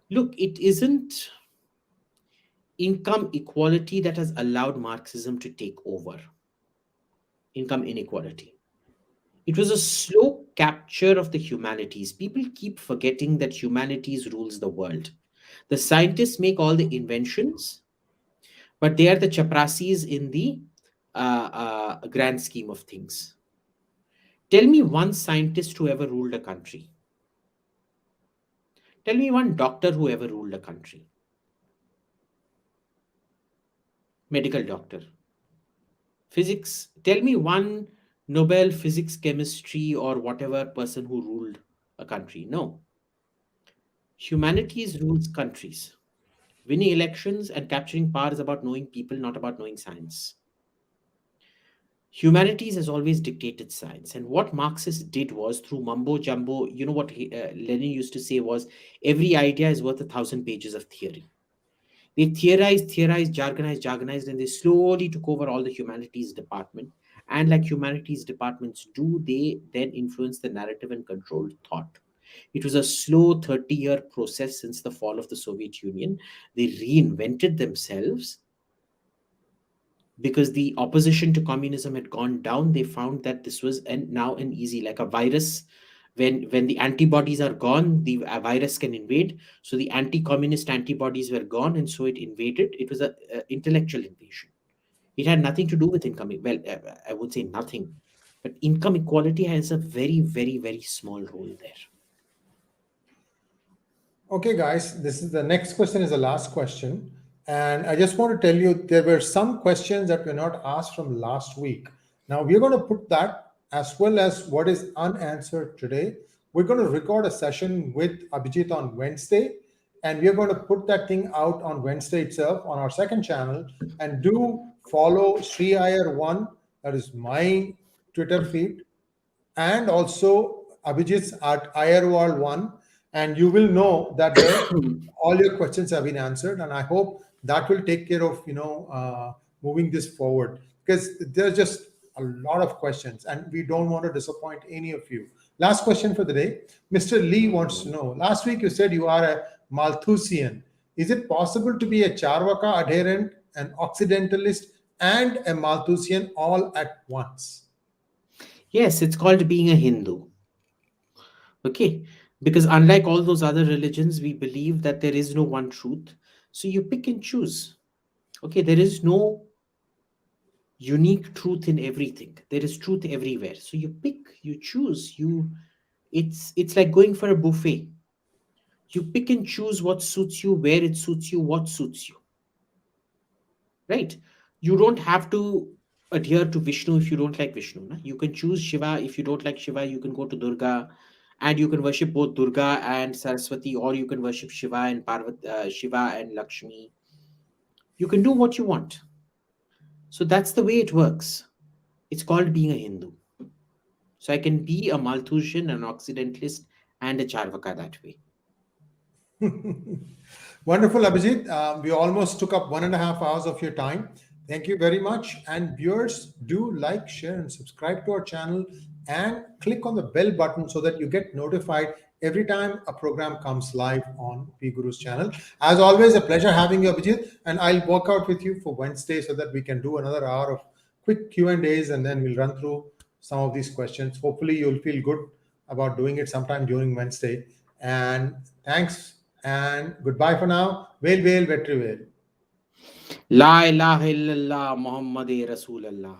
B: Look, it isn't income equality that has allowed Marxism to take over income inequality. It was a slow capture of the humanities. People keep forgetting that humanities rules the world. The scientists make all the inventions, but they are the chaprasis in the grand scheme of things. Tell me one scientist who ever ruled a country. Tell me one doctor who ever ruled a country. Medical doctor. Physics. Tell me one Nobel physics, chemistry, or whatever person who ruled a country. No. Humanities rules countries. Winning elections and capturing power is about knowing people, not about knowing science. Humanities has always dictated science. And what Marxists did was through mumbo jumbo, you know what Lenin used to say was every idea is worth 1,000 pages of theory. They theorized, jargonized, and they slowly took over all the humanities department. And like humanities departments do, they then influence the narrative and controlled thought. It was a slow 30-year process since the fall of the Soviet Union. They reinvented themselves because the opposition to communism had gone down. They found that this was now an easy, like a virus. When the antibodies are gone, the virus can invade. So the anti-communist antibodies were gone, and so it invaded. It was a intellectual invasion. It had nothing to do with income. Well, I would say nothing, but income equality has a very, very, very small role there.
A: Okay, guys, this is the next question is the last question. And I just want to tell you there were some questions that were not asked from last week. Now we're going to put that as well as what is unanswered today. We're going to record a session with Abhijit on Wednesday, and we're going to put that thing out on Wednesday itself on our second channel and do follow Sri Iyer1, that is my Twitter feed, and also Abhijit's at IRWall1, and you will know that there all your questions have been answered, and I hope that will take care of moving this forward, because there's just a lot of questions and we don't want to disappoint any of you. Last question for the day. Mr. Lee wants to know, last week you said you are a Malthusian. Is it possible to be a Charvaka adherent, an Occidentalist, and a Malthusian all at once?
B: Yes, it's called being a Hindu. Okay, because unlike all those other religions, we believe that there is no one truth. So you pick and choose. Okay, there is no unique truth in everything. There is truth everywhere. So you pick, you choose, you it's like going for a buffet. You pick and choose what suits you, where it suits you, what suits you. Right? You don't have to adhere to Vishnu if you don't like Vishnu. Na? You can choose Shiva. If you don't like Shiva, you can go to Durga, and you can worship both Durga and Saraswati, or you can worship Shiva and Shiva and Lakshmi. You can do what you want. So that's the way it works. It's called being a Hindu. So I can be a Malthusian, an Occidentalist, and a Charvaka that way.
A: Wonderful, Abhijit. We almost took up 1.5 hours of your time. Thank you very much. And viewers, do like, share, and subscribe to our channel and click on the bell button so that you get notified every time a program comes live on PGurus channel. As always, a pleasure having you, Abhijit. And I'll work out with you for Wednesday so that we can do another hour of quick Q&As, and then we'll run through some of these questions. Hopefully, you'll feel good about doing it sometime during Wednesday. And thanks. And goodbye for now. Well, Vetri Vel.
B: La ilaha illallah Muhammad Rasulallah.